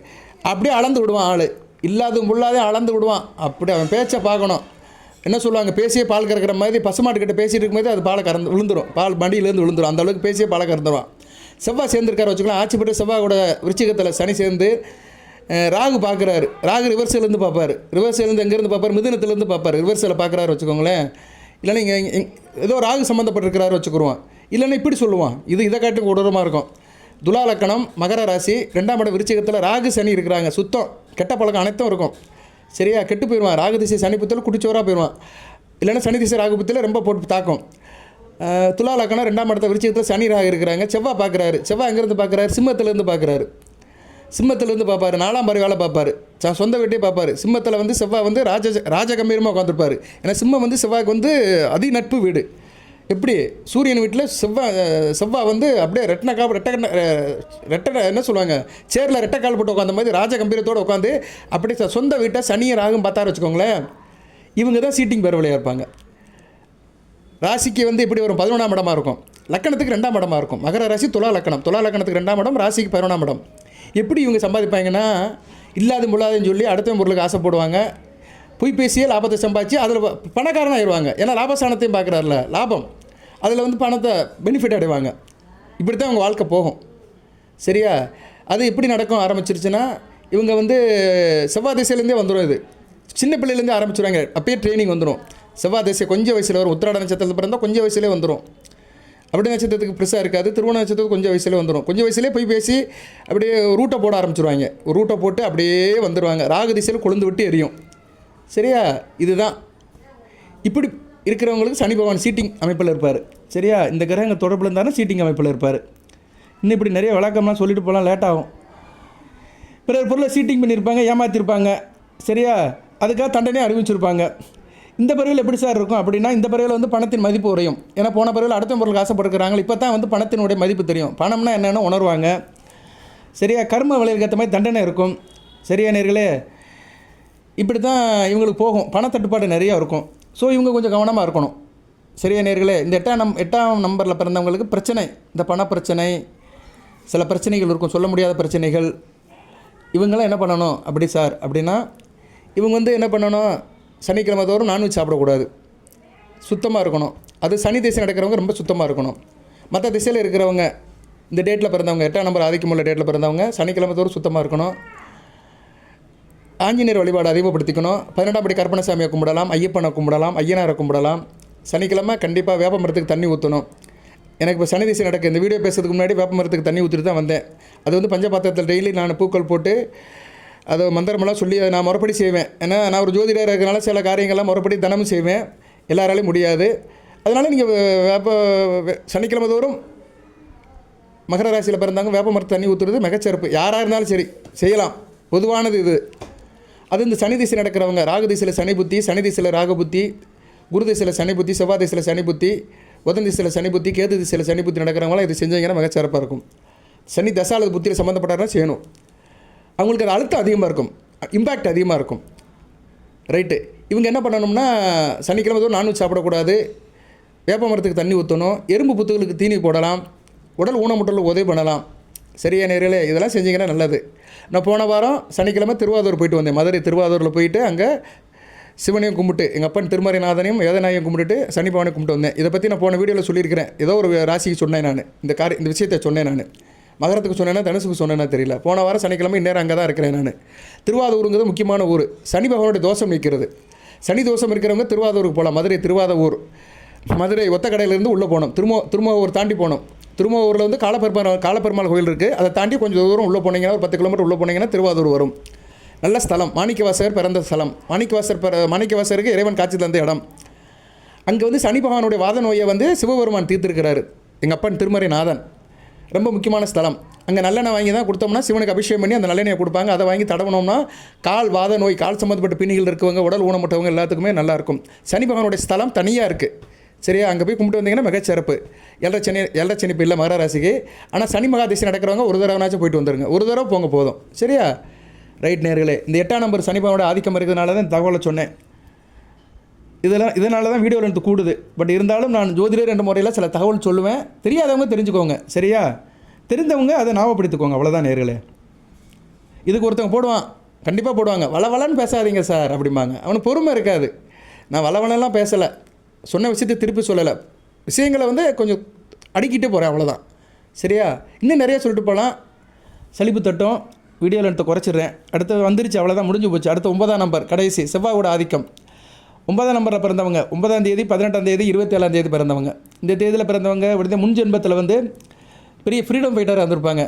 அப்படியே அளந்து விடுவான் ஆள், இல்லாத முள்ளாதே அளந்து விடுவான். அப்படி அவன் பேச்சை பார்க்கணும். என்ன சொல்லுவாங்க, பேசியே பால் கறக்கிற மாதிரி பசுமாட்டுக்கிட்ட பேசிகிட்டு இருக்கும்போது அது பாலை கறந்து விழுந்துடும், பால் மடியிலேருந்து விழுந்துடும். அந்த அளவுக்கு பேசியே பாலை கறந்துடுவான். செவ்வாய் சேர்ந்துருக்காரு வச்சுக்கலாம். ஆட்சி பெற்ற செவ்வாய் கூட விருச்சிகத்தில் சனி சேர்ந்து ராகு பார்க்குறாரு. ராகு ரிவர்ஸிலேருந்து பார்ப்பார். ரிவர்ஸிலேருந்து எங்கேருந்து பார்ப்பார்? மிதுனத்துலேருந்து பார்ப்பார். ரிவர்ஸில் பார்க்குறாரு வச்சுக்கோங்களேன். இல்லைன்னா இங்கே ஏதோ ராகு சம்மந்தப்பட்டிருக்கிறாரு வச்சுக்கிடுவான். இல்லைன்னா இப்படி சொல்லுவான். இதை காட்டும் கொடூரமாக இருக்கும். துலா லக்கணம், மகர ராசி, 2ஆம் இடம் விருச்சிகத்தில் ராகு சனி இருக்கிறாங்க. சுத்தம் கெட்ட பழக்கம் அனைத்தும் இருக்கும். சரியா? கெட்டு போயிடுவான். ராகு திசை சனி புத்தில் குடிச்சோராக போயிடுவான். இல்லைன்னா சனி திசை ராகு புத்தில் ரொம்ப போட்டு தாக்கும். துலா லக்கணம் 2ஆம் இடத்த விருச்சிகத்தில் சனி ராகு இருக்கிறாங்க. செவ்வாய் பார்க்குறாரு. செவ்வாய் எங்கேருந்து பார்க்குறாரு? சிம்மத்திலேருந்து பார்க்குறாரு. சிம்மத்திலேருந்து பார்ப்பார். 4ஆம் பாரி வேலை பார்ப்பார். சொந்த வீட்டையே பார்ப்பார். சிம்மத்தில் செவ்வாய் ராஜகம்பீரமாக உட்காந்துருப்பார். ஏன்னா சிம்மம் செவ்வாய்க்கு அதி நட்பு வீடு. எப்படி சூரியன் வீட்டில் செவ்வாய் அப்படியே ரெட்டை என்ன சொல்லுவாங்க, சேரில் ரெட்டைக்கால் போட்டு உட்காந்த மாதிரி ராஜகம்பீரத்தோடு உட்காந்து அப்படியே சொந்த வீட்டை சனியை ராகும் பார்த்தாரு வச்சுக்கோங்களேன். இவங்க தான் சீட்டிங் பெறவழியாக இருப்பாங்க. ராசிக்கு எப்படி வரும்? 11ஆம் இடமாக இருக்கும். லக்கணத்துக்கு 2ஆம் இடமாக இருக்கும். மகர ராசி துலா லக்கணம். துலா லக்கணத்துக்கு 2ஆம் இடம், ராசிக்கு 11ஆம் இடம். எப்படி இவங்க சம்பாதிப்பாங்கன்னா, இல்லாத முள்ளாதுன்னு சொல்லி அடுத்த பொருளுக்கு ஆசைப்படுவாங்க. பொய் பேசியே லாபத்தை சம்பாதிச்சு அதில் பணக்காரனாக ஆயிடுவாங்க. ஏன்னா லாபஸ்தானத்தையும் பார்க்குறாருல, லாபம், அதில் பணத்தை பெனிஃபிட் அடைவாங்க. இப்படி தான் அவங்க வாழ்க்கை போகும். சரியா? அது எப்படி நடக்கும் ஆரம்பிச்சிருச்சுன்னா, இவங்க வந்து செவ்வாய் திசையிலேருந்தே வந்துடும். இது சின்ன பிள்ளையிலேருந்தே ஆரம்பிச்சுடுவாங்க. அப்பயே ட்ரைனிங் வந்துடும். செவ்வாய் திசை கொஞ்சம் வயசில் வரும். உத்திராட நட்சத்திரத்தில் பிறந்தால் கொஞ்சம் வயசுலேயே வந்துடும். அப்படி நட்சத்திரத்துக்கு பெருசாக இருக்காது. திருவோண நட்சத்திரத்துக்கு கொஞ்சம் வயசுலேயே வந்துடும். கொஞ்சம் வயசுலேயே போய் பேசி அப்படியே ரூட்டை போட ஆரம்பிச்சிருவாங்க. ஒரு ரூட்டை போட்டு அப்படியே வந்துடுவாங்க. ராகு திசையில் கொழுந்து விட்டு எரியும். சரியா? இதுதான். இப்படி இருக்கிறவங்களுக்கு சனி பகவான் சீட்டிங் அமைப்பில் இருப்பார். சரியா? இந்த கிரகங்கள் தொடர்பில் இருந்தாலும் சீட்டிங் அமைப்பில் இருப்பார். இன்னும் இப்படி நிறைய விளக்கம்லாம் சொல்லிட்டு போகலாம், லேட் ஆகும். பிறர் பொருளை சீட்டிங் பண்ணியிருப்பாங்க, ஏமாற்றிருப்பாங்க. சரியா? அதுக்காக தண்டனையை அறிவிச்சிருப்பாங்க. இந்த பிறவியில் எப்படி சார் இருக்கும் அப்படின்னா, இந்த பிறவியில் வந்து பணத்தின் மதிப்பு குறையும். ஏன்னா போன பிறவியில் அடுத்த பொருளுக்கு ஆசைப்படுறாங்க. இப்போ தான் வந்து பணத்தினுடைய மதிப்பு தெரியும். பணம்னா என்னென்னு உணர்வாங்க. சரியா? கர்ம விளைவுக்கு ஏற்ற மாதிரி தண்டனை இருக்கும். சரியா நேர்களே? இப்படி தான் இவங்களுக்கு போகும். பணத்தட்டுப்பாடு நிறையா இருக்கும். ஸோ இவங்க கொஞ்சம் கவனமாக இருக்கணும். சரியா நேர்களே? இந்த எட்டாம் நம்பரில் பிறந்தவங்களுக்கு பிரச்சனை, இந்த பணப்பிரச்சனை, சில பிரச்சனைகள் இருக்கும், சொல்ல முடியாத பிரச்சனைகள். இவங்களாம் என்ன பண்ணணும் அப்படி சார் அப்படின்னா, இவங்க வந்து என்ன பண்ணணும், சனிக்கிழமை தோறும் நான்வெஜ் சாப்பிடக்கூடாது, சுத்தமாக இருக்கணும். அது சனி திசை நடக்கிறவங்க ரொம்ப சுத்தமாக இருக்கணும். மற்ற திசையில் இருக்கிறவங்க, இந்த டேட்டில் பிறந்தவங்க, 8ஆம் நம்பர் ஆதிக்கமுள்ள டேட்டில் பிறந்தவங்க சனிக்கிழமை தோறும் சுத்தமாக இருக்கணும். ஆஞ்சநேயர் வழிபாடு அதிகப்படுத்திக்கணும். 12ஆம் படி கற்பனசாமியை கும்பிடலாம், ஐயப்பனை கும்பிடலாம், ஐயனாரை கும்பிடலாம். சனிக்கிழமை கண்டிப்பாக வேப்ப மரத்துக்கு தண்ணி ஊற்றணும். எனக்கு இப்போ சனி திசை நடக்கு, இந்த வீடியோ பேசுறதுக்கு முன்னாடி வேப்ப மரத்துக்கு தண்ணி ஊற்றிட்டு தான் வந்தேன். அது வந்து பஞ்சபாத்திரத்தில் டெய்லி நான் பூக்கள் போட்டு அதை மந்திரமெல்லாம் சொல்லி அதை நான் முறைப்படி செய்வேன். ஏன்னா நான் ஒரு ஜோதிடர் இருக்கிறனால சில காரியங்கள்லாம் முறைப்படி தினமும் செய்வேன். எல்லாராலையும் முடியாது. அதனால் நீங்கள் சனிக்கிழமை தோறும் மகர ராசியில் பிறந்தாங்க வேப்ப மரத்து தண்ணி ஊற்றுறது மிகச்சிறப்பு. யாராக இருந்தாலும் சரி செய்யலாம், பொதுவானது இது. அது இந்த சனி திசை நடக்கிறவங்க, ராகு திசையில் சனி புத்தி, சனி திசையில் ராகு புத்தி, குரு திசையில் சனி புத்தி, செவ்வாய் திசையில் சனி புத்தி, புதன் திசையில் சனி புத்தி, கேது திசையில் சனி புத்தி நடக்கிறவங்களாம் இது செஞ்சீங்கன்னா மிகச்சிறப்பாக இருக்கும். சனி தசை அல்லது புத்தியில் சம்மந்தப்பட்டாதான் செய்யணும். அவங்களுக்கு அது அழுத்தம் அதிகமாக இருக்கும், இம்பேக்ட் அதிகமாக இருக்கும். ரைட்டு. இவங்க என்ன பண்ணணும்னா, சனிக்கிழமை தோறும் நான்வெஜ் சாப்பிடக்கூடாது, வேப்ப மரத்துக்கு தண்ணி ஊற்றணும், எறும்பு புத்துகளுக்கு தீனி போடலாம், உடல் ஊனமுற்றலுக்கு உதவி பண்ணலாம். சரியா நேர்களே? இதெல்லாம் செஞ்சிங்கன்னா நல்லது. நான் போன வாரம் சனிக்கிழமை திருவாரூர் போயிட்டு வந்தேன். மதுரை திருவாரூரில் போயிட்டு அங்கே சிவனையும் கும்பிட்டு, எங்கள் அப்பன் திருமறைநாதனையும் வேதநாயகம் கும்பிட்டுட்டு சனி பகவானை கும்பிட்டு வந்தேன். இதை பற்றி நான் போன வீடியோவில் சொல்லியிருக்கிறேன். ஏதோ ஒரு ராசிக்கு சொன்னேன் நான், இந்த விஷயத்தை சொன்னேன் நான். மகரத்துக்கு சொன்னேன்னா தனுசுக்கு சொன்னேன்னா தெரியல. போன வாரம் சனிக்கிழமை இந்நேரம் அங்கே தான் இருக்கிறேன் நான். திருவாரூருங்கிறது முக்கியமான ஊர். சனி பகவானுடைய தோஷம் நிற்கிறது. சனி தோஷம் இருக்கிறவங்க திருவாரூருக்கு போகலாம். மதுரை திருவாரூர், மதுரை ஒத்தக்கடையிலேருந்து உள்ளே போகணும். திருமூர் தாண்டி போகணும். திருமூரில் வந்து காலப்பெருமாள் கோயில் இருக்குது. அதை தாண்டி கொஞ்சம் தூரம் உள்ளே போனீங்கன்னா, ஒரு 10 கிலோமீட்டர் உள்ளே போனீங்கன்னா திருவாரூர் வரும். நல்ல ஸ்தலம். மாணிக்கவாசகர் பிறந்த ஸ்தலம். மாணிக்கவாசகருக்கு இறைவன் காட்சி தந்த இடம். அங்கே வந்து சனி பகவானுடைய வாத நோயை வந்து சிவபெருமான் தீர்த்திருக்கிறாரு, எங்கள் அப்பன் திருமறைநாதன். ரொம்ப முக்கியமான ஸ்தலம். அங்கே நல்லெண்ணெய் வாங்கி தான் கொடுத்தோம்னா சிவனுக்கு அபிஷேகம் பண்ணி அந்த நல்லெண்ணெயை கொடுப்பாங்க. அதை வாங்கி தடவினோம்னா கால் வாத நோய், கால் சம்மந்தப்பட்ட பிணிகள் இருக்கவங்க, உடல் ஊனமுட்டவங்க எல்லாத்துக்குமே நல்லாயிருக்கும். சனி பகவானுடைய ஸ்தலம் தனியாக இருக்குது. சரியா? அங்கே போய் கும்பிட்டு வந்தீங்கன்னா மிகச்சிறப்பு. ஏழரை சனி இப்போ இல்லை மகர ராசிக்கு. ஆனால் சனி மகாதிசை நடக்கிறவங்க ஒரு தடவைனாச்சும் போயிட்டு வந்துடுங்க. ஒரு தடவை போங்க போதும். சரியா? ரைட் நேர்களே. இந்த 8ஆம் நம்பர் சனி பகவானோட ஆதிக்கம் இருக்கிறதுனால தான் தகவலை சொன்னேன். இதனால தான் வீடியோவில் எனக்கு கூடுது. பட் இருந்தாலும் நான் ஜோதிடர் என்ற முறையில் சில தகவல் சொல்லுவேன். தெரியாதவங்க தெரிஞ்சுக்கோங்க. சரியா? தெரிந்தவங்க அதை ஞாபகப்படுத்திக்கோங்க. அவ்வளோதான் நேர்களே. இதுக்கு ஒருத்தவங்க போடுவான், கண்டிப்பாக போடுவாங்க, வளவலன்னு பேசாதீங்க சார் அப்படிம்பாங்க. அவனுக்கு பொறுமை இருக்காது. நான் வளவலெல்லாம் பேசலை, சொன்ன விஷயத்தை திருப்பி சொல்லலை, விஷயங்களை வந்து கொஞ்சம் அடிக்கிட்டு போகிறேன், அவ்வளோதான். சரியா? இன்னும் நிறைய சொல்லிட்டு போகலாம். சலிப்பு தட்டும். வீடியோவில் எடுத்து குறைச்சிடுறேன். அடுத்து வந்துருச்சு, அவ்வளோதான், முடிஞ்சு போச்சு. அடுத்து 9ஆம் நம்பர் கடைசி செவ்வாயோட ஆதிக்கம். 9ஆம் நம்பரில் பிறந்தவங்க 9ஆம் தேதி, 18ஆம் தேதி, 27ஆம் தேதி பிறந்தவங்க. இந்த தேதியில் பிறந்தவங்க விடுத்த முன் ஜென்மத்தில் வந்து பெரிய ஃப்ரீடம் ஃபைட்டராக இருந்திருப்பாங்க.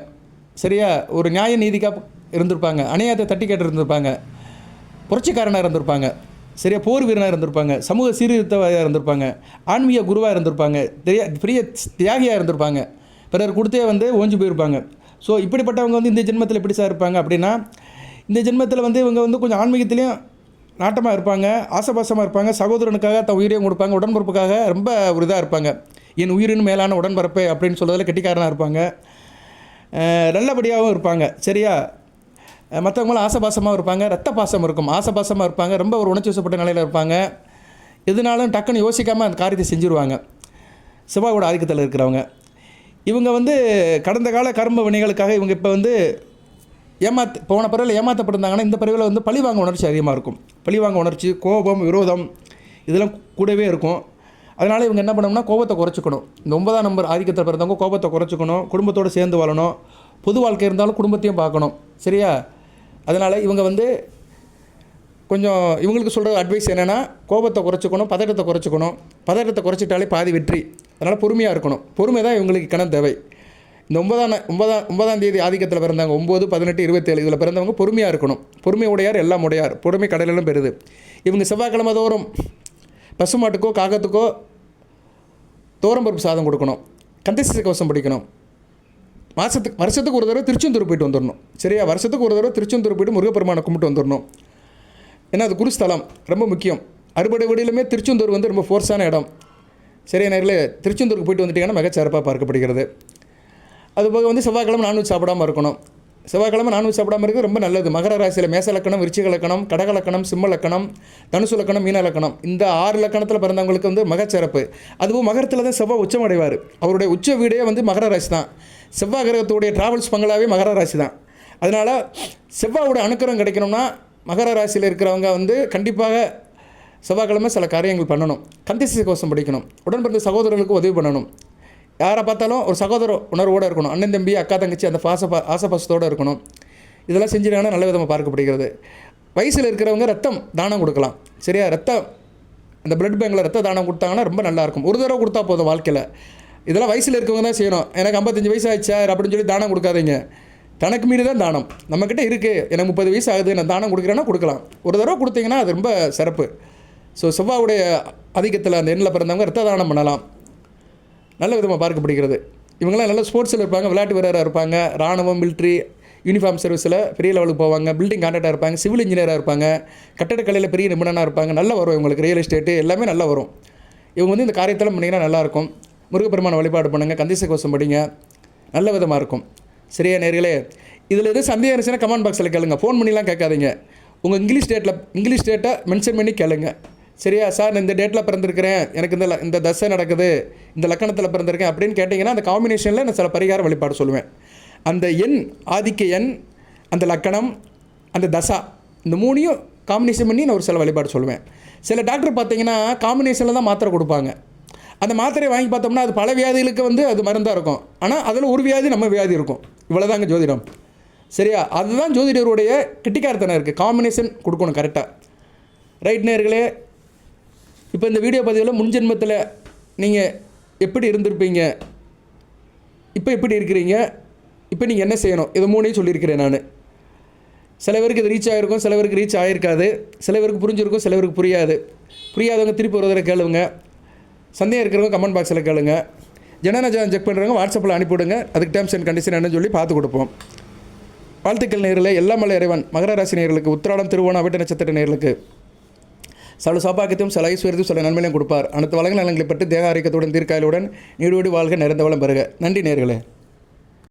சரியா? ஒரு நியாய நீதிக்காக இருந்திருப்பாங்க. அநியாயத்தை தட்டி கேட்டு இருந்திருப்பாங்க. புரட்சிக்காரனாக இருந்திருப்பாங்க. சரியா? போர் வீரனாக இருந்திருப்பாங்க. சமூக சீர்திருத்தவாதியாக இருந்திருப்பாங்க. ஆன்மீக குருவாக இருந்திருப்பாங்க. பெரிய தியாகியாக இருந்திருப்பாங்க. பிறர் கொடுத்தே வந்து ஓஞ்சி போயிருப்பாங்க. ஸோ இப்படிப்பட்டவங்க வந்து இந்த ஜென்மத்தில் எப்படி சார் இருப்பாங்க அப்படின்னா, இந்த ஜென்மத்தில் வந்து இவங்க வந்து கொஞ்சம் ஆன்மீகத்திலையும் நாட்டமாக இருப்பாங்க, ஆசபாசமாக இருப்பாங்க, சகோதரனுக்காக தன் உயிரையும் கொடுப்பாங்க, உடன்பரப்புக்காக ரொம்ப ஒரு இதாக இருப்பாங்க. என் உயிரின் மேலான உடன்பரப்பு அப்படின்னு சொல்கிறதுல கெட்டிக்காரனாக இருப்பாங்க. நல்லபடியாகவும் இருப்பாங்க. சரியா? மற்றவங்களும் ஆசபாசமாக இருப்பாங்க, ரத்த பாசம் இருக்கும், ஆசபாசமாக இருப்பாங்க, ரொம்ப ஒரு உணர்ச்சி வசப்பட்ட நிலையில் இருப்பாங்க. எதுனாலும் டக்குன்னு யோசிக்காமல் அந்த காரியத்தை செஞ்சுருவாங்க. செவ்வாயோட ஆதிக்கத்தில் இருக்கிறவங்க இவங்க வந்து கடந்த கால கர்ம வினைகளுக்காக இவங்க இப்போ வந்து போன பிறவில் ஏமாற்றப்பட்டிருந்தாங்கன்னா, இந்த பிறவில் வந்து பழிவாங்க உணர்ச்சி அதிகமாக இருக்கும். பழிவாங்க உணர்ச்சி, கோபம், விரோதம் இதெல்லாம் கூடவே இருக்கும். அதனால் இவங்க என்ன பண்ணணும்னா கோபத்தை குறைச்சிக்கணும். இந்த 9ஆம் நம்பர் ஆதிக்கத்தில் பிறந்தவங்க கோபத்தை குறைச்சிக்கணும், குடும்பத்தோடு சேர்ந்து வாழணும், பொது வாழ்க்கை இருந்தாலும் குடும்பத்தையும் பார்க்கணும். சரியா? அதனால் இவங்க வந்து கொஞ்சம் இவங்களுக்கு சொல்கிற அட்வைஸ் என்னென்னா கோபத்தை குறைச்சிக்கணும், பதட்டத்தை குறைச்சிட்டாலே பாதி வெற்றி. அதனால் பொறுமையாக இருக்கணும். பொறுமை தான் இவங்களுக்கு கணம் தேவை. இந்த 9ஆம் தேதி ஆதிக்கத்தில் பிறந்தவங்க 9, 18, 27 இதில் பிறந்தவங்க பொறுமையாக இருக்கணும். பொறுமை உடையார் எல்லாம் உடையார், பொறுமை கடலிலும் பெறுது. இவங்க செவ்வாய்க்கிழமை தோறும் பசுமாட்டுக்கோ காகத்துக்கோ தோரம்பருப்பு சாதம் கொடுக்கணும், கந்தசஷ்டி கவசம் படிக்கணும். வருஷத்துக்கு ஒரு தடவை திருச்செந்தூர் போயிட்டு வந்துடணும். சரியா? வருஷத்துக்கு ஒரு தடவை திருச்செந்தூர் போய்ட்டு முருகப்பெருமானை கும்பிட்டு வந்துடணும். ஏன்னா அது குருஸ்தலம், ரொம்ப முக்கியம். அறுபடை வீடிலுமே திருச்செந்தூர் வந்து ரொம்ப ஃபோர்ஸான இடம். சரியா நேரில் திருச்செந்தூருக்கு போயிட்டு வந்துட்டிங்கன்னா மிகச்சிறப்பாக பார்க்கப்படுகிறது. அதுபோக வந்து செவ்வாய்க்கிழமை நான்வெஜ் சாப்பிடாமல் இருக்கணும். செவ்வாய்க்கிழமை நான்வெஜ் சாப்பிடாமல் இருக்கிறது ரொம்ப நல்லது. மகர ராசியில் மேச லக்கணம், விருச்சிக லக்கணம், கடக லக்கணம், சிம்ம லக்கணம், தனுசு லக்கணம், மீன லக்கணம், இந்த 6 லக்கணத்தில் பிறந்தவங்களுக்கு வந்து மிகச்சிறப்பு. அதுவும் மகரத்தில் தான் செவ்வாய் உச்சம் அடைவார். அவருடைய உச்ச வீடே வந்து மகர ராசி தான். செவ்வாய் கிரகத்துடைய ட்ராவல்ஸ் பங்களாவே மகர ராசி தான். அதனால் செவ்வாயோட அனுக்கிரகம் கிடைக்கணும்னா மகர ராசியில் இருக்கிறவங்க வந்து கண்டிப்பாக செவ்வாய்க்கிழமை சில காரியங்கள் பண்ணணும். கந்தசஷ்டி கவசம் படிக்கணும். உடன் பிறந்த சகோதரர்களுக்கு உதவி பண்ணணும். யாரை பார்த்தாலும் ஒரு சகோதர உணர்வோடு இருக்கணும். அண்ணன் தம்பி அக்கா தங்கச்சி அந்த ஆசபாசத்தோடு இருக்கணும். இதெல்லாம் செஞ்சுட்டாங்கன்னா நல்ல விதமாக பார்க்கப்படுகிறது. வயசில் இருக்கிறவங்க ரத்தம் தானம் கொடுக்கலாம். சரியா? ரத்தம் அந்த பிளட் பேங்கில் ரத்த தானம் கொடுத்தாங்கன்னா ரொம்ப நல்லாயிருக்கும். ஒரு தடவை கொடுத்தா போதும் வாழ்க்கையில். இதெல்லாம் வயசில் இருக்கவங்க தான் செய்யணும். எனக்கு 55 வயசு ஆயிடுச்சா அப்படின்னு சொல்லி தானம் கொடுக்காதீங்க. தனக்கு மீறி தான் தானம். நம்மக்கிட்ட இருக்குது, எனக்கு 30 வயசு ஆகுது, நான் தானம் கொடுக்குறேன்னா கொடுக்கலாம். ஒரு தடவை கொடுத்தீங்கன்னா அது ரொம்ப சிறப்பு. ஸோ செவ்வாவுடைய அதிகத்தில் அந்த எண்ணில் பிறந்தவங்க ரத்த தானம் பண்ணலாம். நல்ல விதமாக பார்க்கப்படுகிறது. இவங்களாம் நல்ல ஸ்போர்ட்ஸில் இருப்பாங்க, விளையாட்டு வீரராக இருப்பாங்க, இராணுவம், மிலிட்ரி, யூனிஃபார்ம் சர்வீஸில் பெரிய லெவலுக்கு போவாங்க, பில்டிங் கான்ட்ராக்டாக இருப்பாங்க, சிவில் இன்ஜினியராக இருப்பாங்க, கட்டடக்கலையில் பெரிய நிபுணனாக இருப்பாங்க. நல்லா வரும் இவங்களுக்கு, ரியல் எஸ்டேட்டு எல்லாமே நல்லா வரும். இவங்க வந்து இந்த காரியத்தெல்லாம் பண்ணிங்கன்னா நல்லாயிருக்கும். முருகப்பெருமான வழிபாடு பண்ணுங்கள், கந்தசஷ்டி கவசம் படிங்க, நல்ல விதமாக இருக்கும். சரியா நேர்களே? இதில் எதுவும் சந்தேகம் இருந்துச்சுன்னா கமெண்ட் பாக்ஸில் கேளுங்க. ஃபோன் பண்ணிலாம் கேட்காதீங்க. உங்கள் இங்கிலீஷ் டேட்டை மென்ஷன் பண்ணி கேளுங்க. சரியா? சார் நான் இந்த டேட்டில் பிறந்திருக்கிறேன், எனக்கு இந்த தசை நடக்குது, இந்த லக்கணத்தில் பிறந்திருக்கேன் அப்படின்னு கேட்டிங்கன்னா அந்த காம்பினேஷனில் நான் சில பரிகார வழிபாடு சொல்லுவேன். அந்த எண், ஆதிக்க எண், அந்த லக்கணம், அந்த தசா, இந்த 3ஐயும் காம்பினேஷன் பண்ணி நான் ஒரு சில வழிபாடு சொல்லுவேன். சில டாக்டர் பார்த்தீங்கன்னா காம்பினேஷனில் தான் மாத்திரை கொடுப்பாங்க. அந்த மாத்திரையை வாங்கி பார்த்தோம்னா அது பல வியாதிகளுக்கு வந்து அது மருந்தாக இருக்கும். ஆனால் அதில் ஒரு வியாதி நம்ம வியாதி இருக்கும். இவ்வளோதாங்க ஜோதிடம். சரியா? அதுதான் ஜோதிடருடைய கெட்டிக்காரத்தனம் இருக்குது. காம்பினேஷன் கொடுக்கணும் கரெக்டாக. ரைட் நேர்களே, இப்போ இந்த வீடியோ பதிவில் முன்ஜென்மத்தில் நீங்கள் எப்படி இருந்திருப்பீங்க, இப்போ எப்படி இருக்கிறீங்க, இப்போ நீங்கள் என்ன செய்யணும், இது 3ஐயும் சொல்லியிருக்கிறேன் நான். சில பேருக்கு இது ரீச் ஆகிருக்கும், சில பேருக்கு ரீச் ஆகிருக்காது, சில பேருக்கு புரிஞ்சிருக்கும், சில பேருக்கு புரியாதவங்க திருப்பி ஒரு தடவை கேளுங்க. சந்தேகம் இருக்கிறவங்க கமெண்ட் பாக்ஸில் கேளுங்க. ஜனனஜாதகம் செக் பண்ணுறவங்க வாட்ஸ்அப்பில் அனுப்பிவிடுங்க. அதுக்கு டேர்ம்ஸ் அண்ட் கண்டிஷன் என்னன்னு சொல்லி பார்த்து கொடுப்போம். வாழ்த்துக்கள் நேயர்களே. எல்லாம் வல்ல இறைவன் மகர ராசி நேயர்களுக்கு, உத்திராடம், திருவோணம், அவிட்ட நட்சத்திர நேயர்களுக்கு சல சௌபாக்கியத்தையும் சில ஐஸ்வர்யத்தையும் சில நன்மையிலையும் கொடுப்பார். அனைத்து வளங்கள் நலங்களை பற்றி தேக ஆரோக்கியத்துடன் தீர்க்காயலுடன் நீடோடி வாழ்க, நிறைந்த வளம் பெறுக. நன்றி நேயர்களே.